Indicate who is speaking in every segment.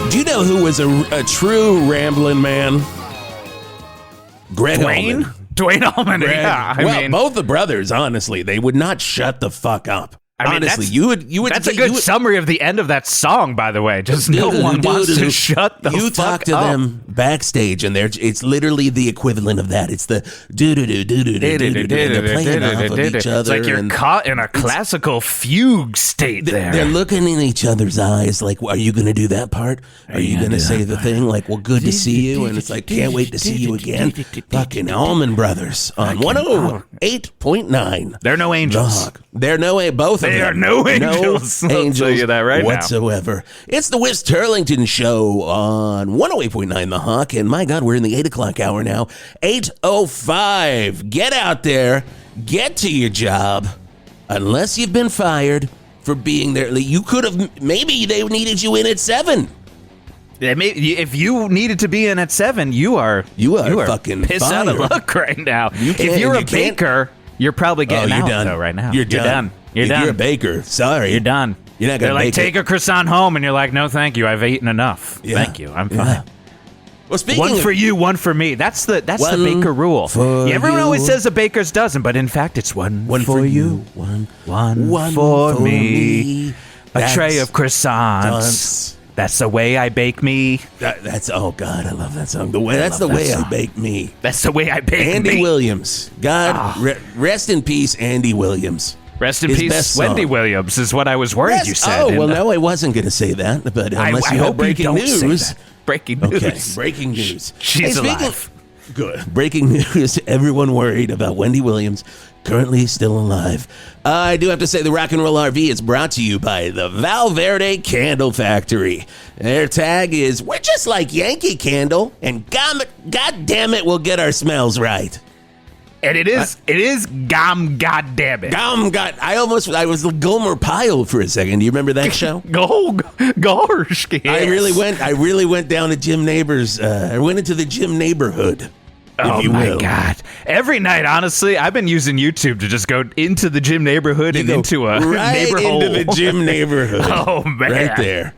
Speaker 1: Do you know who was a true rambling man? Greg
Speaker 2: Dwayne?
Speaker 1: Allman.
Speaker 2: Dwayne Allman, yeah. I mean,
Speaker 1: both the brothers, honestly, they would not shut the fuck up.
Speaker 2: I mean,
Speaker 1: honestly, you would.
Speaker 2: That's a good summary of the end of that song, by the way. Just no one wants to shut the fuck up.
Speaker 1: You talk to them backstage, and it's literally the equivalent of that. It's the do-do-do-do-do-do-do-do. They're playing off of each other.
Speaker 2: It's like you're caught in a classical fugue state there.
Speaker 1: They're looking in each other's eyes like, are you going to do that part? Are you going to say the thing? Like, well, good to see you. And it's like, can't wait to see you again. Fucking Allman Brothers on 108.9.
Speaker 2: They're no angels.
Speaker 1: They're no both of them.
Speaker 2: They are no angels. I'll tell you that right
Speaker 1: whatsoever.
Speaker 2: now.
Speaker 1: It's the Whisp Turlington Show on 108.9 The Hawk. And my God, we're in the 8 o'clock hour now. 8:05. Get out there. Get to your job. Unless you've been fired for being there. You could have, maybe they needed you in at 7.
Speaker 2: If you needed to be in at 7, you are
Speaker 1: fucking
Speaker 2: pissed
Speaker 1: fired.
Speaker 2: out of luck right now. If you're a baker, you're probably getting out
Speaker 1: done.
Speaker 2: though right now.
Speaker 1: You're done.
Speaker 2: You're
Speaker 1: if
Speaker 2: done.
Speaker 1: You're a baker. Sorry.
Speaker 2: You're done.
Speaker 1: You're not going to
Speaker 2: like,
Speaker 1: bake
Speaker 2: take a croissant home, and you're like, no, thank you. I've eaten enough.
Speaker 1: Yeah.
Speaker 2: Thank you. I'm fine.
Speaker 1: Well, speaking
Speaker 2: one for you, one for me. That's the baker rule. Everyone always says a baker's dozen, but in fact, it's one for you, one for me. A tray of croissants. That's the way I bake me.
Speaker 1: That's oh God, I love that song. That's the way I bake me.
Speaker 2: That's the way I bake me.
Speaker 1: Andy Williams. God, rest in peace, Andy Williams.
Speaker 2: Rest in peace, Wendy Williams is what I was worried you said.
Speaker 1: Oh, well, no, I wasn't going to say that, but unless you have breaking news.
Speaker 2: Breaking news.
Speaker 1: Okay, breaking news.
Speaker 2: She's alive.
Speaker 1: Good. Breaking news. Everyone worried about Wendy Williams, currently still alive. I do have to say the Rock and Roll RV is brought to you by the Val Verde Candle Factory. Their tag is, we're just like Yankee Candle, and God damn it, we'll get our smells right.
Speaker 2: And it is God damn it.
Speaker 1: I was Gomer Pyle for a second. Do you remember that show?
Speaker 2: Gosh.
Speaker 1: I really went down to Jim Neighbors. I went into the Jim neighborhood.
Speaker 2: Oh my God. Every night, honestly, I've been using YouTube to just go into the gym neighborhood and into a neighborhood.
Speaker 1: Into the gym neighborhood.
Speaker 2: Oh, man.
Speaker 1: Right there.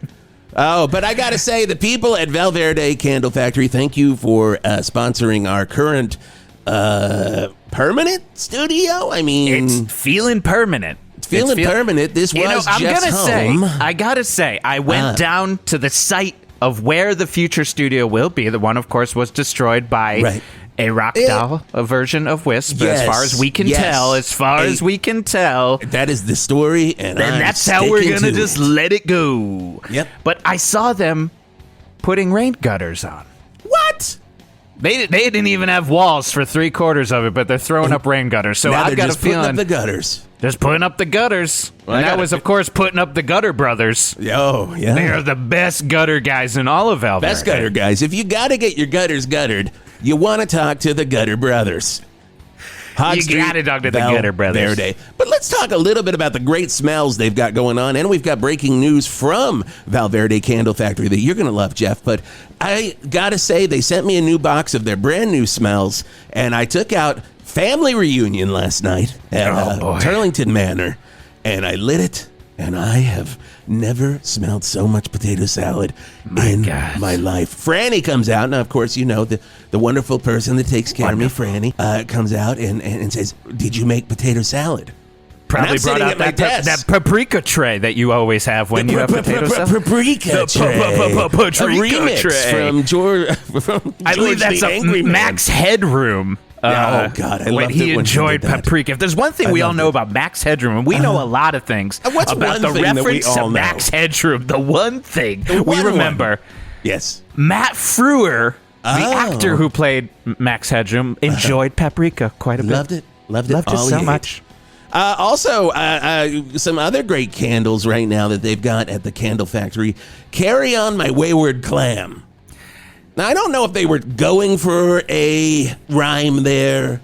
Speaker 1: Oh, but I got to say, the people at Val Verde Candle Factory, thank you for sponsoring our current permanent studio. I mean,
Speaker 2: it's feeling permanent.
Speaker 1: Permanent. This was Jeff's home.
Speaker 2: I gotta say, I went down to the site of where the future studio will be. The one, of course, was destroyed by a rock doll, a version of Wisp. Yes, as far as we can tell,
Speaker 1: that is the story, and
Speaker 2: that's how we're gonna just let it go.
Speaker 1: Yep.
Speaker 2: But I saw them putting rain gutters on.
Speaker 1: What?
Speaker 2: They didn't even have walls for 3/4 of it, but they're throwing up rain gutters. So I've got a feeling
Speaker 1: the gutters.
Speaker 2: Just putting up the gutters. Well, and that was, of course, putting up the Gutter Brothers.
Speaker 1: Oh, yeah.
Speaker 2: They are the best gutter guys in all of Val Verde.
Speaker 1: Best gutter guys. If you got to get your gutters guttered, you want to talk to the Gutter Brothers.
Speaker 2: You got to talk to the Gutter Brothers.
Speaker 1: Verde. But let's talk a little bit about the great smells they've got going on. And we've got breaking news from Val Verde Candle Factory that you're going to love, Geoff. But I got to say, they sent me a new box of their brand new smells. And I took out Family Reunion last night at Turlington Manor. And I lit it. And I have never smelled so much potato salad in my life. Franny comes out. Now, of course, you know, the wonderful person that takes care of me, Franny, comes out and says, did you make potato salad?
Speaker 2: Probably brought out that paprika tray that you always have when you have potato salad.
Speaker 1: Paprika tray.
Speaker 2: Paprika tray.
Speaker 1: From George.
Speaker 2: I believe that's a Max Headroom.
Speaker 1: Oh, God, I loved
Speaker 2: he enjoyed paprika. If there's one thing we all know about Max Headroom, and we know a lot of things about the reference to Max Headroom, the one thing we remember.
Speaker 1: Yes.
Speaker 2: Matt Frewer, the actor who played Max Headroom, enjoyed paprika quite a bit.
Speaker 1: Loved it
Speaker 2: so much.
Speaker 1: Also, some other great candles right now that they've got at the Candle Factory. Carry On My Wayward Clam. Now, I don't know if they were going for a rhyme there.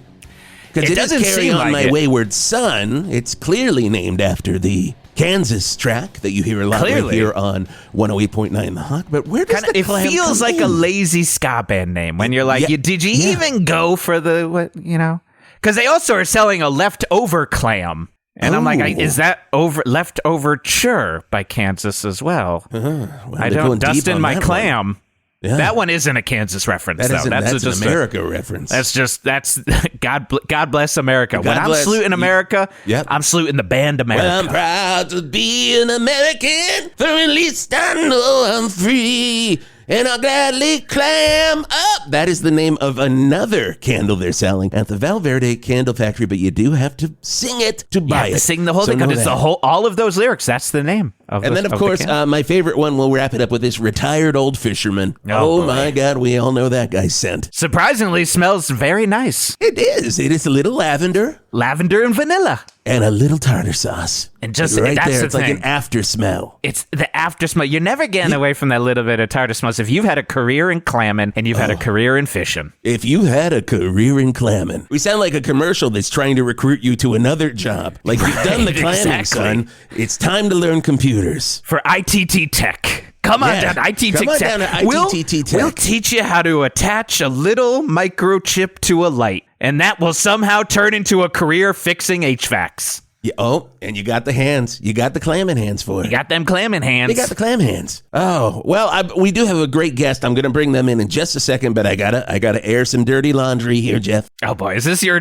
Speaker 1: Because it doesn't Carry On My Wayward Son. It's clearly named after the Kansas track that you hear a lot right here on 108.9 The Hawk. But where does the clam
Speaker 2: It feels like a lazy ska band name when you're like, did you even go for the, what, you know? Because they also are selling a leftover clam. And I'm like, is that leftover chur by Kansas as well?
Speaker 1: Well,
Speaker 2: I don't dust in my clam. Yeah. That one isn't a Kansas reference, though.
Speaker 1: That's just an America reference.
Speaker 2: That's God bless America. When I'm saluting America, I'm saluting the band America.
Speaker 1: Well, I'm proud to be an American, for at least I know I'm free. And I'll gladly clam up. That is the name of another candle they're selling at the Val Verde Candle Factory, but you do have to sing it to buy it.
Speaker 2: Sing the whole thing. It's all of those lyrics. That's the name.
Speaker 1: And then, of course, my favorite one, we'll wrap it up with this retired old fisherman. Oh my God, we all know that guy's scent.
Speaker 2: Surprisingly, smells very nice.
Speaker 1: It is. It is a little lavender.
Speaker 2: Lavender and vanilla.
Speaker 1: And a little tartar sauce.
Speaker 2: And just
Speaker 1: right
Speaker 2: that's
Speaker 1: there,
Speaker 2: the
Speaker 1: it's
Speaker 2: thing.
Speaker 1: like an after smell.
Speaker 2: It's the after smell. You're never getting away from that little bit of tartar smells. If you've had a career in clamming and you've had a career in fishing.
Speaker 1: If you had a career in clamming. We sound like a commercial that's trying to recruit you to another job. Like you've done the clamming, son. It's time to learn computers.
Speaker 2: For ITT Tech. Come on down to ITT Tech.
Speaker 1: Come on down to ITT Tech.
Speaker 2: We'll teach you how to attach a little microchip to a light, and that will somehow turn into a career fixing HVACs.
Speaker 1: Yeah, and you got the hands. You got the clamming hands for it.
Speaker 2: You got them clamming hands.
Speaker 1: You got the clam hands. Oh, well, we do have a great guest. I'm going to bring them in just a second, but I gotta air some dirty laundry here, Geoff.
Speaker 2: Oh boy, is this your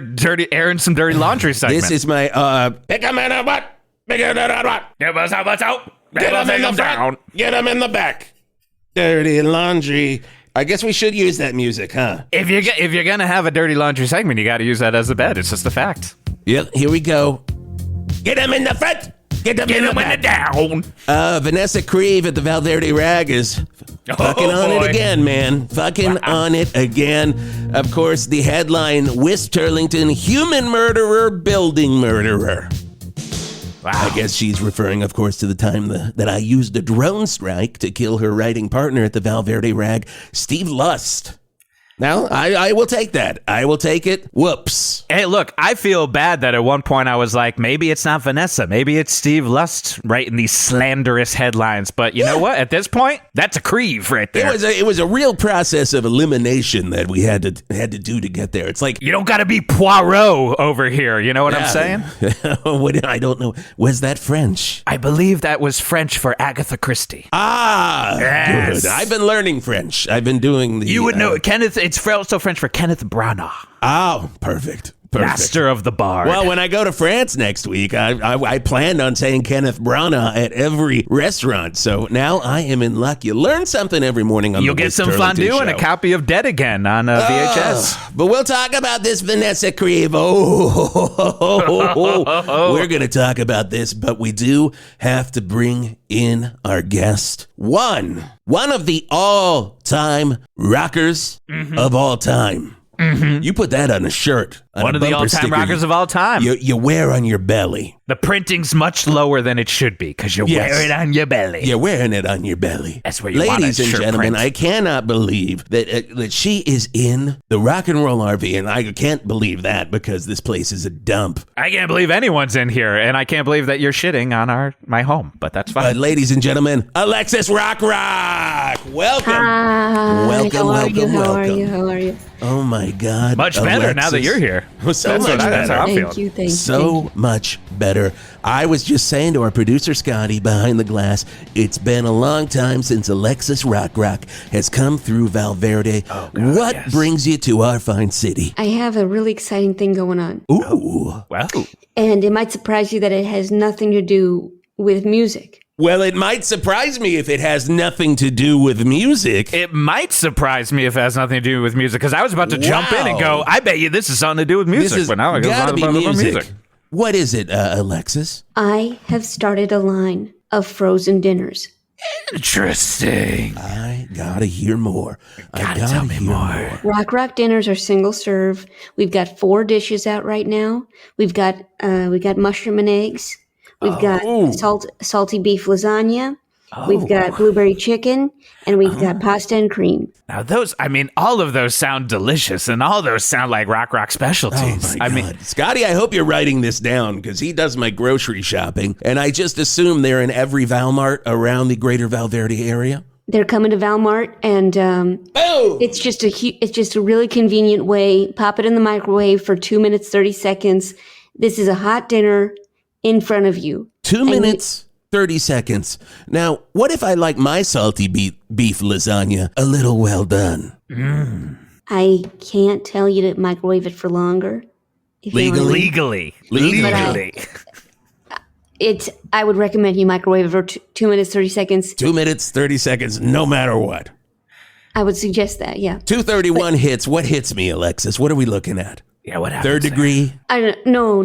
Speaker 2: airing some dirty laundry segment?
Speaker 1: This is my pick 'em in a what? Pick 'em in a what?
Speaker 2: Give us what's out.
Speaker 1: Get them in the front. Get them in the back. Dirty laundry. I guess we should use that music, huh?
Speaker 2: If you're gonna have a dirty laundry segment, you got to use that as a bed. It's just a fact.
Speaker 1: Yep. Here we go. Get them in the front. Get them in the back.
Speaker 2: Down.
Speaker 1: Vanessa Kreeve at the Val Verde Rag is fucking on it again, man. Fucking on it again. Of course, the headline: Whisp Turlington, human murderer, building murderer. Wow. I guess she's referring, of course, to the time that I used a drone strike to kill her writing partner at the Val Verde Rag, Steve Lust. Now, I will take that. I will take it. Whoops.
Speaker 2: Hey, look, I feel bad that at one point I was like, maybe it's not Vanessa. Maybe it's Steve Lust writing these slanderous headlines. But you know what? At this point, that's a Kreeve right there.
Speaker 1: It was a real process of elimination that we had to do to get there. It's like,
Speaker 2: you don't got to be Poirot over here. You know what I'm saying?
Speaker 1: I don't know. Was that French?
Speaker 2: I believe that was French for Agatha Christie.
Speaker 1: Ah,
Speaker 2: yes.
Speaker 1: Good. I've been learning French. I've been doing the...
Speaker 2: You would know, Kenneth. It's also French for Kenneth Branagh.
Speaker 1: Oh, perfect.
Speaker 2: Master of the Bard.
Speaker 1: Well, when I go to France next week, I planned on saying Kenneth Branagh at every restaurant. So now I am in luck. You learn something every morning on
Speaker 2: You'll
Speaker 1: the
Speaker 2: get some
Speaker 1: Turlington
Speaker 2: fondue
Speaker 1: Show.
Speaker 2: and a copy of Dead Again on VHS.
Speaker 1: But we'll talk about this Vanessa Kreeve. We're going to talk about this, but we do have to bring in our guest. One of the all-time rockers of all time. Mm-hmm. You put that on a shirt.
Speaker 2: One of the all-time rockers of all time.
Speaker 1: You wear on your belly.
Speaker 2: The printing's much lower than it should be because you wear it on your belly.
Speaker 1: You're wearing it on your belly.
Speaker 2: That's where you want it.
Speaker 1: Ladies and gentlemen, I cannot believe that she is in the Rock and Roll RV, and I can't believe that because this place is a dump.
Speaker 2: I can't believe anyone's in here, and I can't believe that you're shitting on my home, but that's fine.
Speaker 1: But ladies and gentlemen, ALEXIS ROCKROCK! Welcome.
Speaker 3: Hi.
Speaker 1: Welcome.
Speaker 3: How are you?
Speaker 1: Oh my God.
Speaker 2: Much better now that you're here.
Speaker 1: So much better.
Speaker 3: Thank you.
Speaker 1: So much better. I was just saying to our producer, Scotty, behind the glass, it's been a long time since ALEXIS ROCKROCK has come through Val Verde.
Speaker 2: Oh, God,
Speaker 1: what brings you to our fine city?
Speaker 3: I have a really exciting thing going on.
Speaker 1: Ooh.
Speaker 2: Wow.
Speaker 3: And it might surprise you that it has nothing to do with music.
Speaker 1: Well, it might surprise me if it has nothing to do with music.
Speaker 2: It might surprise me if it has nothing to do with music, because I was about to jump in and go, I bet you this is something to do with music. But now I
Speaker 1: gotta be music. What is it, Alexis?
Speaker 3: I have started a line of frozen dinners.
Speaker 2: Interesting.
Speaker 1: I gotta hear more.
Speaker 2: Gotta tell me more.
Speaker 3: Rockrock Dinners are single serve. We've got 4 dishes out right now. We've got mushroom and eggs. We've got salty beef lasagna. We've got blueberry chicken, and we've got pasta and cream.
Speaker 2: Now all of those sound delicious, and all those sound like Rock specialties.
Speaker 1: Oh my God. Scotty, I hope you're writing this down because he does my grocery shopping, and I just assume they're in every Valmart around the greater Val Verde area.
Speaker 3: They're coming to Valmart, and it's just a really convenient way. Pop it in the microwave for 2 minutes, 30 seconds. This is a hot dinner in front of you.
Speaker 1: 2 minutes, 30 seconds. Now, what if I like my salty beef lasagna a little well done?
Speaker 3: I can't tell you to microwave it for longer.
Speaker 2: Legally.
Speaker 3: I would recommend you microwave it for 2 minutes, 30 seconds.
Speaker 1: 2 minutes, 30 seconds, no matter what.
Speaker 3: I would suggest that, yeah.
Speaker 1: 231 hits. What hits me, Alexis? What are we looking at?
Speaker 2: Yeah, what happens?
Speaker 1: 3rd degree?
Speaker 3: No.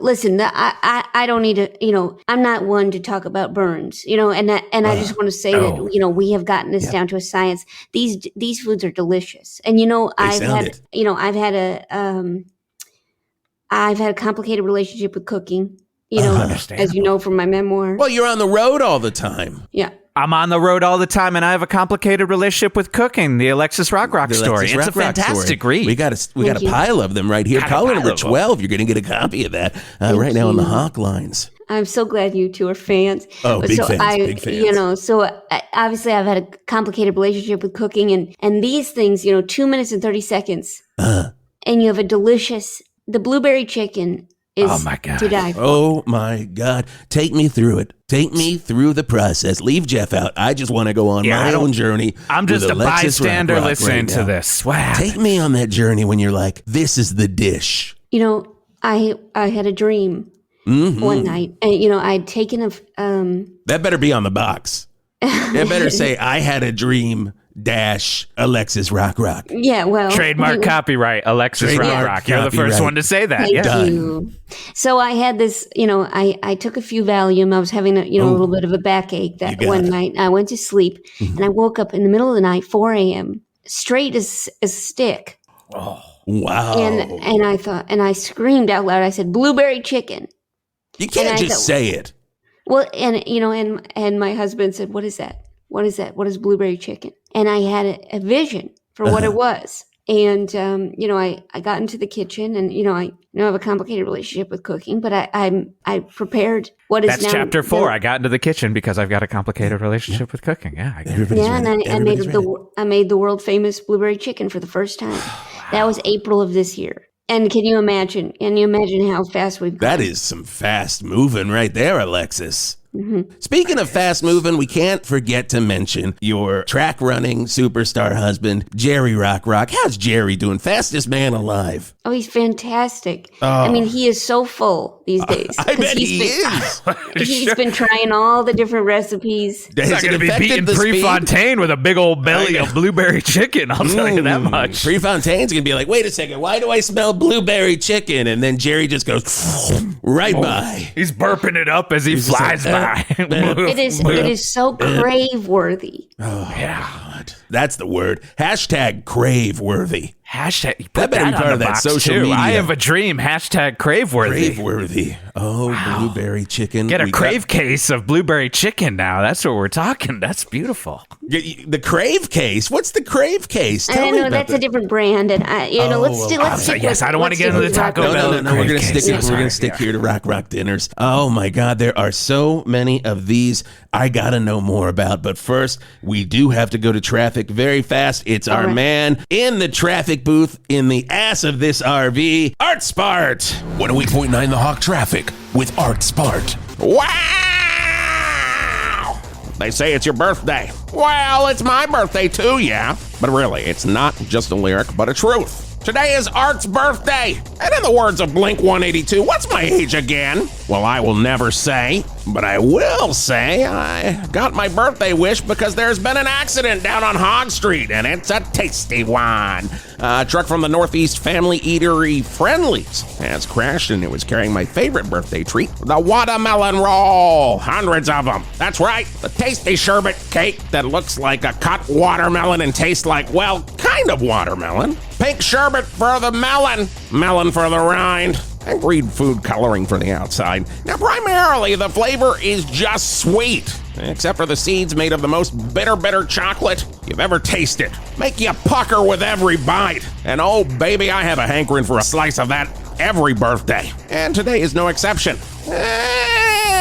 Speaker 3: Listen, I don't need to, I'm not one to talk about burns, and I just want to say that, we have gotten this down to a science. These foods are delicious. And, I've had a complicated relationship with cooking, as you know from my memoir.
Speaker 1: Well, you're on the road all the time.
Speaker 3: Yeah.
Speaker 2: I'm on the road all the time, and I have a complicated relationship with cooking. The ALEXIS ROCKROCK story. It's a fantastic read.
Speaker 1: We got a pile of them right here. Caller number 12. You're going to get a copy of that right now on the Hawk lines.
Speaker 3: I'm so glad you two are fans.
Speaker 1: Oh, big fans.
Speaker 3: Obviously I've had a complicated relationship with cooking, and these things, 2 minutes and 30 seconds, and you have the blueberry chicken is to die for.
Speaker 1: Oh my God. Take me through it. Take me through the process. Leave Geoff out. I just want to go on my own journey.
Speaker 2: I'm just a bystander listening to this. Wow.
Speaker 1: Take me on that journey when you're like, this is the dish.
Speaker 3: I had a dream one night, and I'd taken
Speaker 1: that better be on the box. It better say, I had a dream ALEXIS ROCKROCK.
Speaker 3: Yeah, well.
Speaker 2: Trademark copyright, ALEXIS ROCKROCK. You're the first one to say that.
Speaker 3: Thank you. So I had this, I took a few Valium. I was having a little bit of a backache that one night. I went to sleep, and I woke up in the middle of the night, 4 a.m., straight as a stick.
Speaker 1: Oh, wow.
Speaker 3: And I thought, and I screamed out loud. I said, blueberry chicken.
Speaker 1: You can't just say it.
Speaker 3: Well, and my husband said, what is that? What is that? What is blueberry chicken? And I had a vision for what it was. And, I got into the kitchen, and, I have a complicated relationship with cooking, but I prepared what is now.
Speaker 2: That's chapter 4. I got into the kitchen because I've got a complicated relationship with cooking. Yeah. I
Speaker 3: made the world famous blueberry chicken for the first time. That was April of this year. And can you imagine how fast we've gone?
Speaker 1: That is some fast moving right there, Alexis.
Speaker 3: Mm-hmm.
Speaker 1: Speaking of fast moving, we can't forget to mention your track running superstar husband, Jerry Rockrock. How's Jerry doing? Fastest man alive.
Speaker 3: Oh, he's fantastic. I mean, he is so full these days.
Speaker 1: I bet he is.
Speaker 3: He's been trying all the different recipes.
Speaker 2: He's not going to be beating Prefontaine with a big old belly of blueberry chicken. I'll tell you that much.
Speaker 1: Prefontaine's going to be like, wait a second, why do I smell blueberry chicken? And then Jerry just goes right by.
Speaker 2: He's burping it up as he flies by.
Speaker 3: It is so crave worthy.
Speaker 1: Oh, yeah. That's the word. # crave worthy.
Speaker 2: Hashtag.
Speaker 1: That better be part of that social media.
Speaker 2: I have a dream. # crave worthy.
Speaker 1: Crave worthy. Oh, wow. Blueberry chicken.
Speaker 2: Get a crave case of blueberry chicken now. That's what we're talking. That's beautiful.
Speaker 1: The crave case. What's the crave case?
Speaker 3: I know that's a different brand, and let's stick.
Speaker 2: Yes, I don't want to get into the Taco Bell.
Speaker 1: No. We're going to stick here to Rockrock Dinners. Oh my God, there are so many of these I got to know more about. But first, we do have to go to traffic very fast. It's our man in the traffic booth in the ass of this RV, Art Spart.
Speaker 4: 108.9 The Hawk Traffic with Art Spart.
Speaker 1: Wow! They say it's your birthday. Well, it's my birthday too, yeah. But really, it's not just a lyric, but a truth. Today is Art's birthday. And in the words of Blink-182, what's my age again? Well, I will never say, but I will say I got my birthday wish because there's been an accident down on Hog Street, and it's a tasty one. A truck from the Northeast Family Eatery Friendlies has crashed, and it was carrying my favorite birthday treat, the watermelon roll. Hundreds of them. That's right, the tasty sherbet cake that looks like a cut watermelon and tastes like, well, kind of watermelon. Pink sherbet for the melon for the rind, and green food coloring for the outside. Now, primarily, the flavor is just sweet, except for the seeds made of the most bitter chocolate you've ever tasted. Make you pucker with every bite. And oh, baby, I have a hankering for a slice of that every birthday. And today is no exception.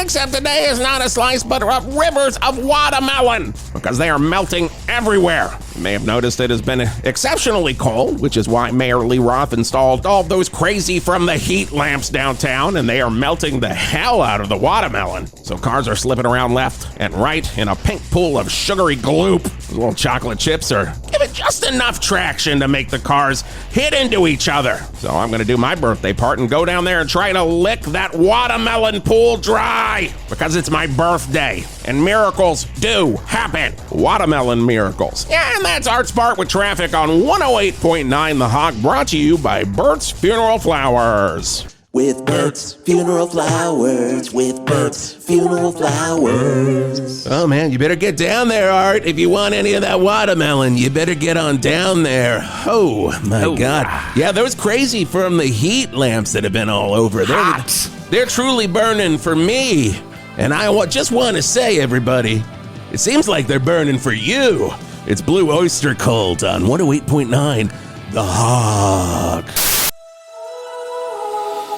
Speaker 5: Except today is not a slice, but rivers of watermelon, because they are melting everywhere. You may have noticed it has been exceptionally cold, which is why Mayor Lee Roth installed all those crazy from the heat lamps downtown, and they are melting the hell out of the watermelon. So cars are slipping around left and right in a pink pool of sugary gloop. Those little chocolate chips are giving just enough traction to make the cars hit into each other. So I'm going to do my birthday part and go down there and try to lick that watermelon pool dry, because it's my birthday, and miracles do happen. Watermelon miracles. Yeah, and that's Art Spart with traffic on 108.9 The Hawk, brought to you by Bert's Funeral Flowers.
Speaker 1: With Bert's Funeral Flowers, with Bert's Funeral Flowers. Oh man, you better get down there, Art. If you want any of that watermelon, you better get on down there. Oh my God. Yeah, those crazy from the heat lamps that have been all over. They're truly burning for me. And I just want to say, everybody, it seems like they're burning for you. It's Blue Oyster Cult on 108.9 The Hawk.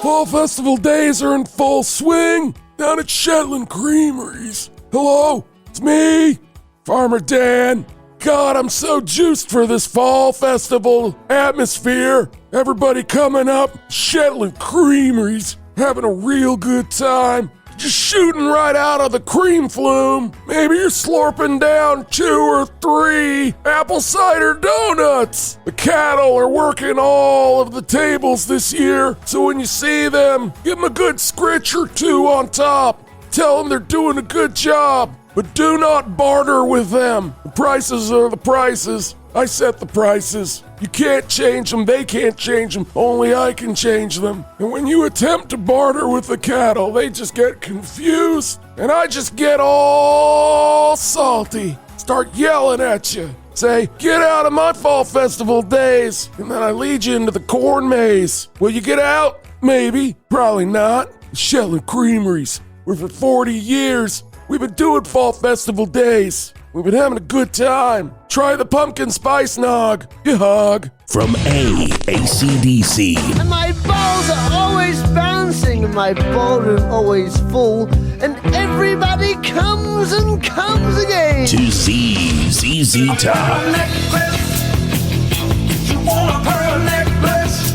Speaker 6: Fall Festival days are in full swing down at Shetland Creameries. Hello, it's me, Farmer Dan. God, I'm so juiced for this Fall Festival atmosphere. Everybody coming up, Shetland Creameries, having a real good time. Just shooting right out of the cream flume. Maybe you're slurping down 2 or 3 apple cider donuts. The cattle are working all of the tables this year, so when you see them, give them a good scritch or 2 on top. Tell them they're doing a good job, but do not barter with them. The prices are the prices. I set the prices. You can't change them, they can't change them, only I can change them. And when you attempt to barter with the cattle, they just get confused, and I just get all salty. Start yelling at you. Say, get out of my Fall Festival days, and then I lead you into the corn maze. Will you get out? Maybe, probably not. Shetland Creameries, where for 40 years, we've been doing Fall Festival days. We've been having a good time. Try the pumpkin spice nog. You hug.
Speaker 1: From AC/DC.
Speaker 7: And my balls are always bouncing, and my ballroom always full, and everybody comes and comes again.
Speaker 1: To ZZ Top.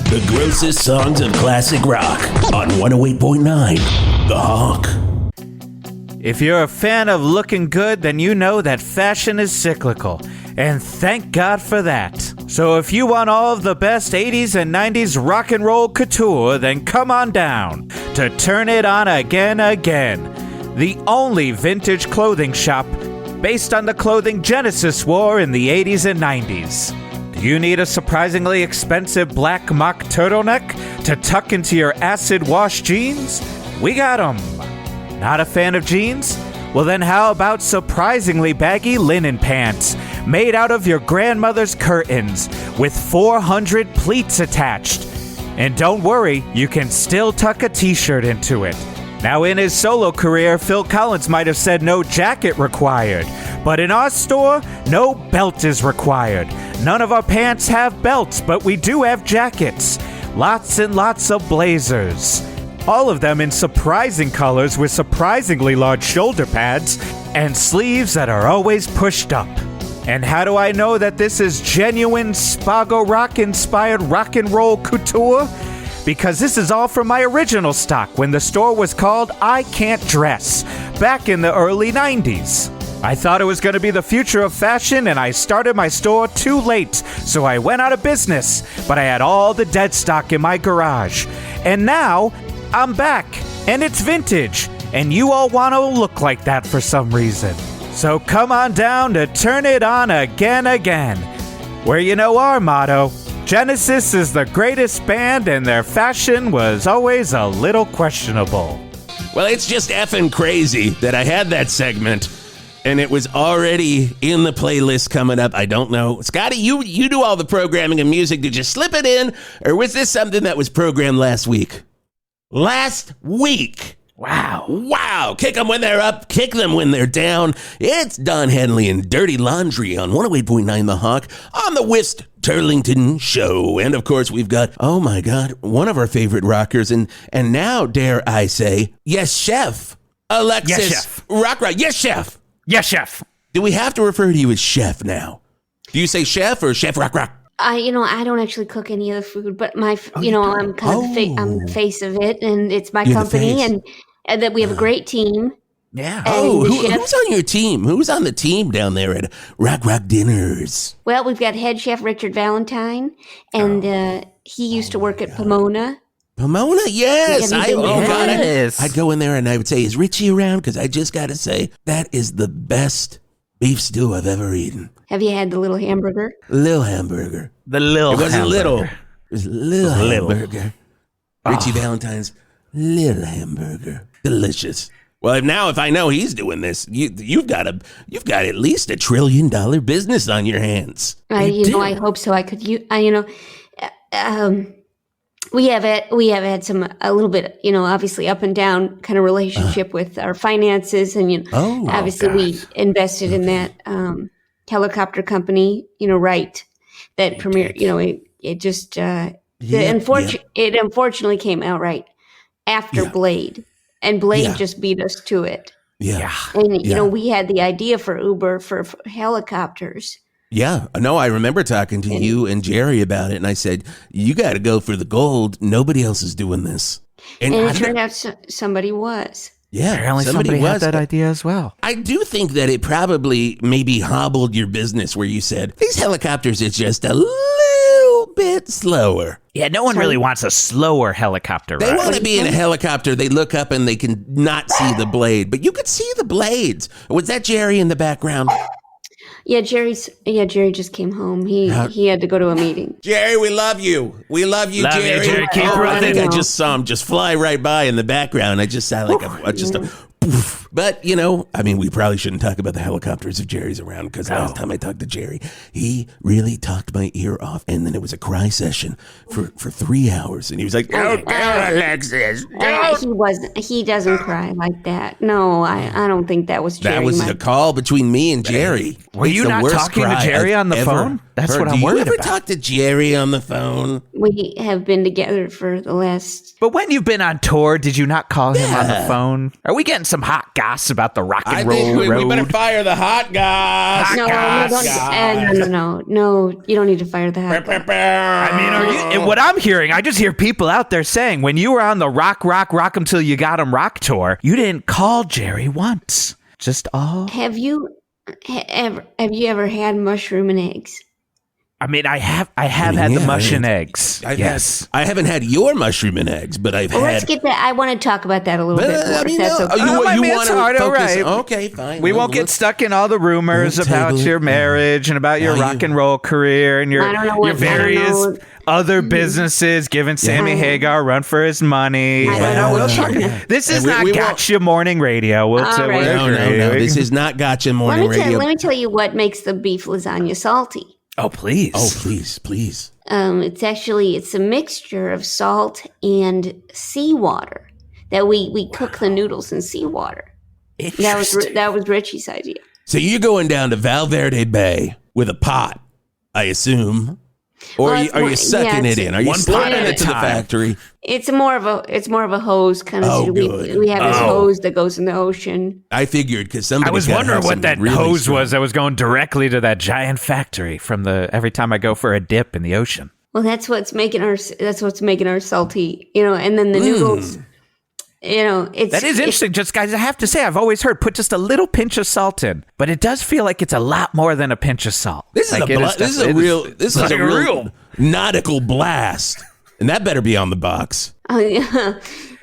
Speaker 1: The grossest songs of classic rock on 108.9 The Hawk.
Speaker 2: If you're a fan of looking good, then you know that fashion is cyclical, and thank God for that. So if you want all of the best 80s and 90s rock and roll couture, then come on down to Turn It On Again, the only vintage clothing shop based on the clothing Genesis wore in the 80s and 90s. Do you need a surprisingly expensive black mock turtleneck to tuck into your acid wash jeans? We got 'em. Not a fan of jeans? Well then how about surprisingly baggy linen pants made out of your grandmother's curtains with 400 pleats attached? And don't worry, you can still tuck a t-shirt into it. Now in his solo career, Phil Collins might have said no jacket required, but in our store, no belt is required. None of our pants have belts, but we do have jackets. Lots and lots of blazers. All of them in surprising colors with surprisingly large shoulder pads and sleeves that are always pushed up. And how do I know that this is genuine Spago Rock inspired rock and roll couture? Because this is all from my original stock when the store was called I Can't Dress, back in the early 90s. I thought it was going to be the future of fashion, and I started my store too late, so I went out of business, but I had all the dead stock in my garage. And now, I'm back, and it's vintage, and you all want to look like that for some reason. So come on down to Turn It On Again, where you know our motto, Genesis is the greatest band, and their fashion was always a little questionable.
Speaker 1: Well, it's just effing crazy that I had that segment, and it was already in the playlist coming up. I don't know. Scotty, you do all the programming and music. Did you slip it in, or was this something that was programmed last week? Last week. Wow. Kick them when they're up, kick them when they're down. It's Don Henley and Dirty Laundry on 108.9 The Hawk on the Whisp Turlington Show. And of course, we've got, oh my God, one of our favorite rockers, and now, dare I say, yes, chef, Alexis
Speaker 2: Yes, chef.
Speaker 1: Rockrock. Yes, chef.
Speaker 2: Yes, chef.
Speaker 1: Do we have to refer to you as chef now? Do you say chef or Chef Rockrock?
Speaker 3: I don't actually cook any of the food, but I'm kind of I'm the face of it, and it's my
Speaker 1: You're the
Speaker 3: company,
Speaker 1: face.
Speaker 3: and that we have a great team.
Speaker 2: Yeah.
Speaker 1: Oh,
Speaker 3: And the chef-
Speaker 1: who's on your team? Who's on the team down there at Rockrock Dinners?
Speaker 3: Well, we've got head chef Richard Valentine, and he used to work at Pomona.
Speaker 1: Pomona, yes.
Speaker 3: Have you been there?
Speaker 1: God,
Speaker 2: Yes.
Speaker 1: I'd go in there and I would say, is Richie around? Because I just got to say, that is the best beef stew I've ever eaten.
Speaker 3: Have you had the little hamburger?
Speaker 1: Little hamburger.
Speaker 2: The little
Speaker 1: It wasn't
Speaker 2: hamburger.
Speaker 1: little. It was little hamburger. Richie
Speaker 2: Ah.
Speaker 1: Valentine's little hamburger. Delicious. Well, if I know he's doing this, you've got at least $1 trillion business on your hands.
Speaker 3: I hope so. I could. We have had a little bit, obviously up and down kind of relationship with our finances, and obviously we invested in that helicopter company, right? That premiered, it just it unfortunately came out right after Blade, and Blade just beat us to it.
Speaker 1: Yeah.
Speaker 3: And we had the idea for Uber for helicopters.
Speaker 1: Yeah, no, I remember talking to you and Jerry about it, and I said, you got to go for the gold. Nobody else is doing this.
Speaker 3: And it turned out somebody was.
Speaker 1: Yeah,
Speaker 2: Apparently somebody had that idea as well.
Speaker 1: I do think that it probably maybe hobbled your business where you said, these helicopters are just a little bit slower.
Speaker 2: Yeah, no one really wants a slower helicopter
Speaker 1: They
Speaker 2: ride.
Speaker 1: want to be in a helicopter. They look up and they can not see the blade, but you could see the blades. Was that Jerry in the background?
Speaker 3: Yeah, Jerry just came home. He had to go to a meeting.
Speaker 1: Jerry, we love you. We love you,
Speaker 2: Love you,
Speaker 1: Jerry.
Speaker 2: Jerry. Keep
Speaker 1: I think
Speaker 3: running.
Speaker 1: I just saw him just fly right by in the background. I just sound like a poof. But, we probably shouldn't talk about the helicopters if Jerry's around, because last time I talked to Jerry, he really talked my ear off. And then it was a cry session for 3 hours. And he was like, don't tell Alexis.
Speaker 3: He doesn't cry like that. No, I don't think that was Jerry.
Speaker 1: That was a call between me and Jerry.
Speaker 2: Were you
Speaker 1: It's the
Speaker 2: not
Speaker 1: worst
Speaker 2: talking to
Speaker 1: cry
Speaker 2: Jerry
Speaker 1: I've
Speaker 2: on the
Speaker 1: ever
Speaker 2: phone? That's
Speaker 1: heard.
Speaker 2: what I'm
Speaker 1: Do
Speaker 2: worried
Speaker 1: you ever
Speaker 2: about.
Speaker 1: talk to Jerry on the phone?
Speaker 3: We have been together for the last.
Speaker 2: But when you've been on tour, did you not call him on the phone? Are we getting some hot goss about the rock and roll road?
Speaker 1: we better fire the hot guys.
Speaker 3: No, you don't need to fire the hot guy.
Speaker 2: I mean, what I'm hearing, I just hear people out there saying, when you were on the Rock 'em till you got 'em rock tour, you didn't call Jerry once. Just all.
Speaker 3: Have you ever had mushroom and eggs?
Speaker 2: I mean, I have had the mush and eggs. Yes.
Speaker 1: I haven't had your mushroom and eggs, but I've
Speaker 3: Well,
Speaker 1: had.
Speaker 3: let's get that. I want to talk about that a little bit more. if that's okay.
Speaker 1: you
Speaker 2: I mean,
Speaker 1: want
Speaker 2: it's
Speaker 1: to
Speaker 2: hard, all
Speaker 1: focus?
Speaker 2: right.
Speaker 1: Okay, fine.
Speaker 2: We won't get stuck in all the rumors
Speaker 1: we'll
Speaker 2: about
Speaker 1: table
Speaker 2: your
Speaker 1: it.
Speaker 2: marriage and about your
Speaker 1: Now
Speaker 2: rock and roll career and your
Speaker 3: I don't know what-
Speaker 2: various
Speaker 3: I don't know.
Speaker 2: other businesses giving Sammy Hagar a run for his money.
Speaker 3: I don't know.
Speaker 2: This is
Speaker 1: And
Speaker 2: not
Speaker 1: we won't-
Speaker 2: Gotcha Morning Radio. We'll
Speaker 3: All right.
Speaker 1: No. This is not Gotcha Morning Radio.
Speaker 3: Let me tell you what makes the beef lasagna salty.
Speaker 2: Oh, please.
Speaker 1: Oh, please.
Speaker 3: It's a mixture of salt and seawater that we cook the noodles in seawater. That was Richie's idea.
Speaker 1: So you're going down to Val Verde Bay with a pot, I assume. Or
Speaker 3: Well,
Speaker 1: are you sucking it in? Are you
Speaker 2: one pot
Speaker 1: sliding
Speaker 2: at a
Speaker 1: it to the
Speaker 2: time.
Speaker 1: factory?
Speaker 3: It's more of a hose kind of.
Speaker 1: Oh,
Speaker 3: we
Speaker 1: good.
Speaker 3: we have this hose that goes in the ocean.
Speaker 1: I figured because somebody.
Speaker 2: I was wondering what that hose was. I was going directly to that giant factory from every time I go for a dip in the ocean.
Speaker 3: Well, that's what's making our salty, and then the noodles, it's
Speaker 2: That is interesting. Just guys, I have to say, I've always heard put just a little pinch of salt in, but it does feel like it's a lot more than a pinch of salt.
Speaker 1: This is a real nautical blast, and that better be on the box.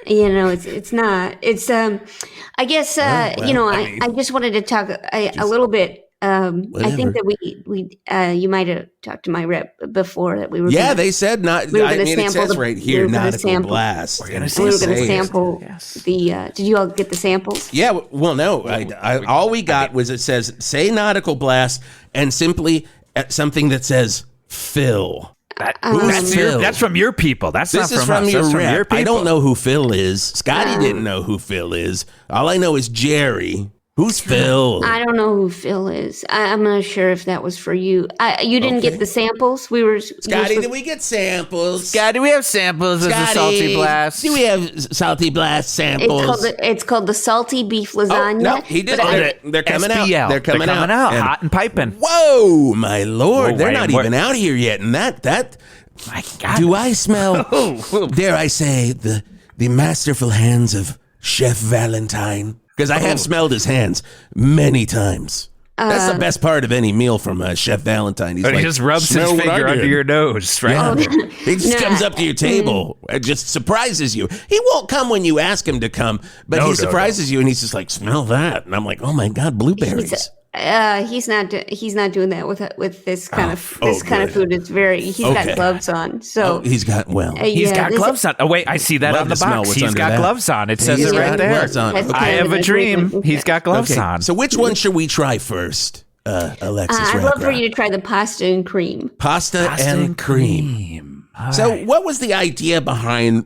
Speaker 3: it's not. It's I guess I just wanted to talk a little bit. I think that we you might have talked to my rep before that we were.
Speaker 1: Yeah, they said not.
Speaker 3: We were
Speaker 1: I
Speaker 3: gonna
Speaker 1: mean, it
Speaker 3: sample
Speaker 1: says
Speaker 3: the-
Speaker 1: right
Speaker 3: we
Speaker 1: here,
Speaker 3: were gonna
Speaker 1: nautical
Speaker 3: sample-
Speaker 1: blast.
Speaker 2: We're gonna
Speaker 3: We were going to
Speaker 2: Say it.
Speaker 3: sample the. Did you all get the samples?
Speaker 1: Yeah, well, no. All we got was it says say nautical blast and simply something that says Phil. Who's Phil?
Speaker 2: That's from your people. That's
Speaker 1: This
Speaker 2: not
Speaker 1: is
Speaker 2: from
Speaker 1: from
Speaker 2: us.
Speaker 1: your
Speaker 2: That's from
Speaker 1: rep.
Speaker 2: your people.
Speaker 1: I don't know who Phil is. Scotty didn't know who Phil is. All I know is Jerry. Who's Phil?
Speaker 3: I don't know who Phil is. I'm not sure if that was for you. You didn't get the samples. We were
Speaker 1: Scotty, did we get samples?
Speaker 2: Scotty, we have samples of the salty blast.
Speaker 1: Do we have salty blast samples?
Speaker 3: It's called the salty beef lasagna.
Speaker 1: No, he did it. They're coming out.
Speaker 2: SBL.
Speaker 1: They're coming out.
Speaker 2: Hot and piping.
Speaker 1: Whoa, my lord!
Speaker 2: Whoa,
Speaker 1: They're
Speaker 2: wait,
Speaker 1: not
Speaker 2: what?
Speaker 1: even out here yet, and that.
Speaker 2: My God.
Speaker 1: Do I smell? Dare I say the masterful hands of Chef Valentine? Because I have smelled his hands many times. That's the best part of any meal from Chef Valentine. He's
Speaker 2: But
Speaker 1: like,
Speaker 2: he just rubs his
Speaker 1: "Smell what I
Speaker 2: finger under
Speaker 1: did."
Speaker 2: your nose, right?
Speaker 1: Yeah. He just
Speaker 3: No,
Speaker 1: comes up to your table and just surprises you. He won't come when you ask him to come, but he surprises you and he's just like, "Smell that," and I'm like, "Oh my God, blueberries!"
Speaker 3: He's not doing that with this kind of food. It's he's got gloves on. So
Speaker 1: he's got
Speaker 2: He's got gloves on. Oh wait, I see that
Speaker 1: Love
Speaker 2: on the
Speaker 1: to smell
Speaker 2: box.
Speaker 1: what's
Speaker 2: He's
Speaker 1: under
Speaker 2: got
Speaker 1: that.
Speaker 2: gloves on. It says
Speaker 1: He's
Speaker 2: it right
Speaker 1: got
Speaker 2: there.
Speaker 1: gloves on.
Speaker 3: That's
Speaker 1: Okay.
Speaker 2: I have a dream.
Speaker 3: Okay.
Speaker 2: He's got gloves on.
Speaker 1: So which one should we try first, Alexis?
Speaker 3: I'd love for
Speaker 1: Rockrock?
Speaker 3: you to try the pasta and cream.
Speaker 1: Pasta and cream.
Speaker 2: All
Speaker 1: So
Speaker 2: right.
Speaker 1: what was the idea behind?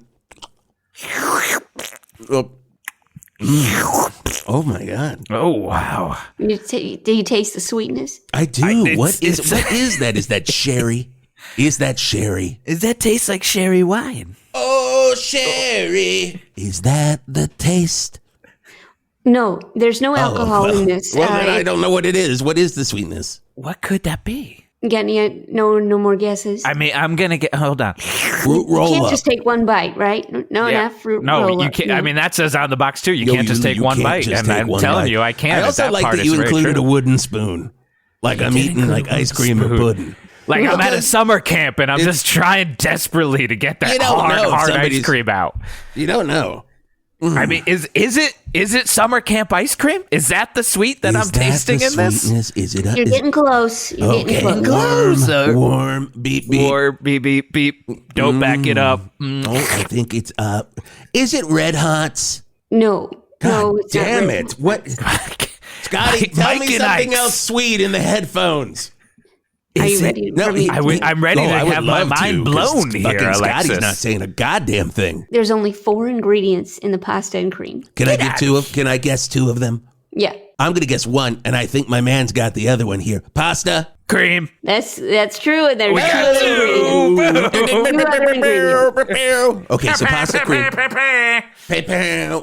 Speaker 1: Oh my God!
Speaker 2: Oh wow.
Speaker 3: Do you taste the sweetness?
Speaker 1: I do.
Speaker 2: It's-
Speaker 1: What is
Speaker 2: it's-
Speaker 1: that? Is that sherry? Is that sherry?
Speaker 2: Does that taste like sherry wine?
Speaker 1: Oh, sherry! Is that the taste?
Speaker 3: No, there's no alcohol in this.
Speaker 1: Well, then I don't know what it is. What is the sweetness?
Speaker 2: What could that be?
Speaker 3: Got any? No more guesses.
Speaker 2: I mean, I'm gonna get. Hold on.
Speaker 1: Fruit
Speaker 3: You
Speaker 1: roll
Speaker 3: can't
Speaker 1: up.
Speaker 3: just take one bite, right? No, not fruit.
Speaker 2: No,
Speaker 3: roll
Speaker 2: you
Speaker 3: up.
Speaker 2: can't.
Speaker 3: No.
Speaker 2: I mean, that says on the box too. You
Speaker 1: Yo,
Speaker 2: can't just take one
Speaker 1: can't
Speaker 2: bite.
Speaker 1: just
Speaker 2: And
Speaker 1: take
Speaker 2: I'm
Speaker 1: one
Speaker 2: telling
Speaker 1: bite.
Speaker 2: you, I can't.
Speaker 1: I also
Speaker 2: that
Speaker 1: like
Speaker 2: part
Speaker 1: that
Speaker 2: is
Speaker 1: you
Speaker 2: very
Speaker 1: included
Speaker 2: true.
Speaker 1: a wooden spoon. Like I'm
Speaker 2: did
Speaker 1: eating
Speaker 2: include
Speaker 1: like
Speaker 2: a
Speaker 1: ice cream or
Speaker 2: spoon.
Speaker 1: pudding.
Speaker 2: Like I'm at a
Speaker 1: Because
Speaker 2: summer camp and I'm just trying desperately to get
Speaker 1: You
Speaker 2: that
Speaker 1: don't know if
Speaker 2: hard ice
Speaker 1: somebody's-
Speaker 2: cream out.
Speaker 1: You don't know.
Speaker 2: I mean, is it summer camp ice cream? Is that the sweet that I'm
Speaker 1: Is that
Speaker 2: tasting
Speaker 1: the
Speaker 2: in this?
Speaker 1: sweetness? Is it?
Speaker 3: You're getting close. You're
Speaker 1: okay.
Speaker 3: getting close.
Speaker 2: Closer.
Speaker 1: Warm. Beep beep.
Speaker 2: Or beep beep beep. Don't back it up.
Speaker 1: Oh, I think it's up. Is it Red Hots?
Speaker 3: No, no, it's not
Speaker 1: Damn
Speaker 3: red.
Speaker 1: it! What? Scotty, tell
Speaker 2: Mike
Speaker 1: me
Speaker 2: and
Speaker 1: something
Speaker 2: Ike's.
Speaker 1: else sweet in the headphones.
Speaker 3: Are
Speaker 1: Is
Speaker 3: you
Speaker 1: it-
Speaker 3: ready?
Speaker 1: No,
Speaker 3: for me?
Speaker 2: I'm ready to
Speaker 1: I would
Speaker 2: have my
Speaker 1: love
Speaker 2: mind
Speaker 1: to, 'cause
Speaker 2: blown here,
Speaker 1: fucking Scotty's
Speaker 2: Alexis.
Speaker 1: not saying a goddamn thing.
Speaker 3: There's only 4 ingredients in the pasta and cream.
Speaker 1: Can I get two of? Can I guess two of them?
Speaker 3: Yeah,
Speaker 1: I'm gonna guess one, and I think my man's got the other one here. Pasta.
Speaker 2: Cream.
Speaker 3: that's true. And there's
Speaker 2: We
Speaker 3: two
Speaker 2: got
Speaker 3: other
Speaker 2: two.
Speaker 3: ingredients. Two other ingredients.
Speaker 1: Okay, so pasta cream.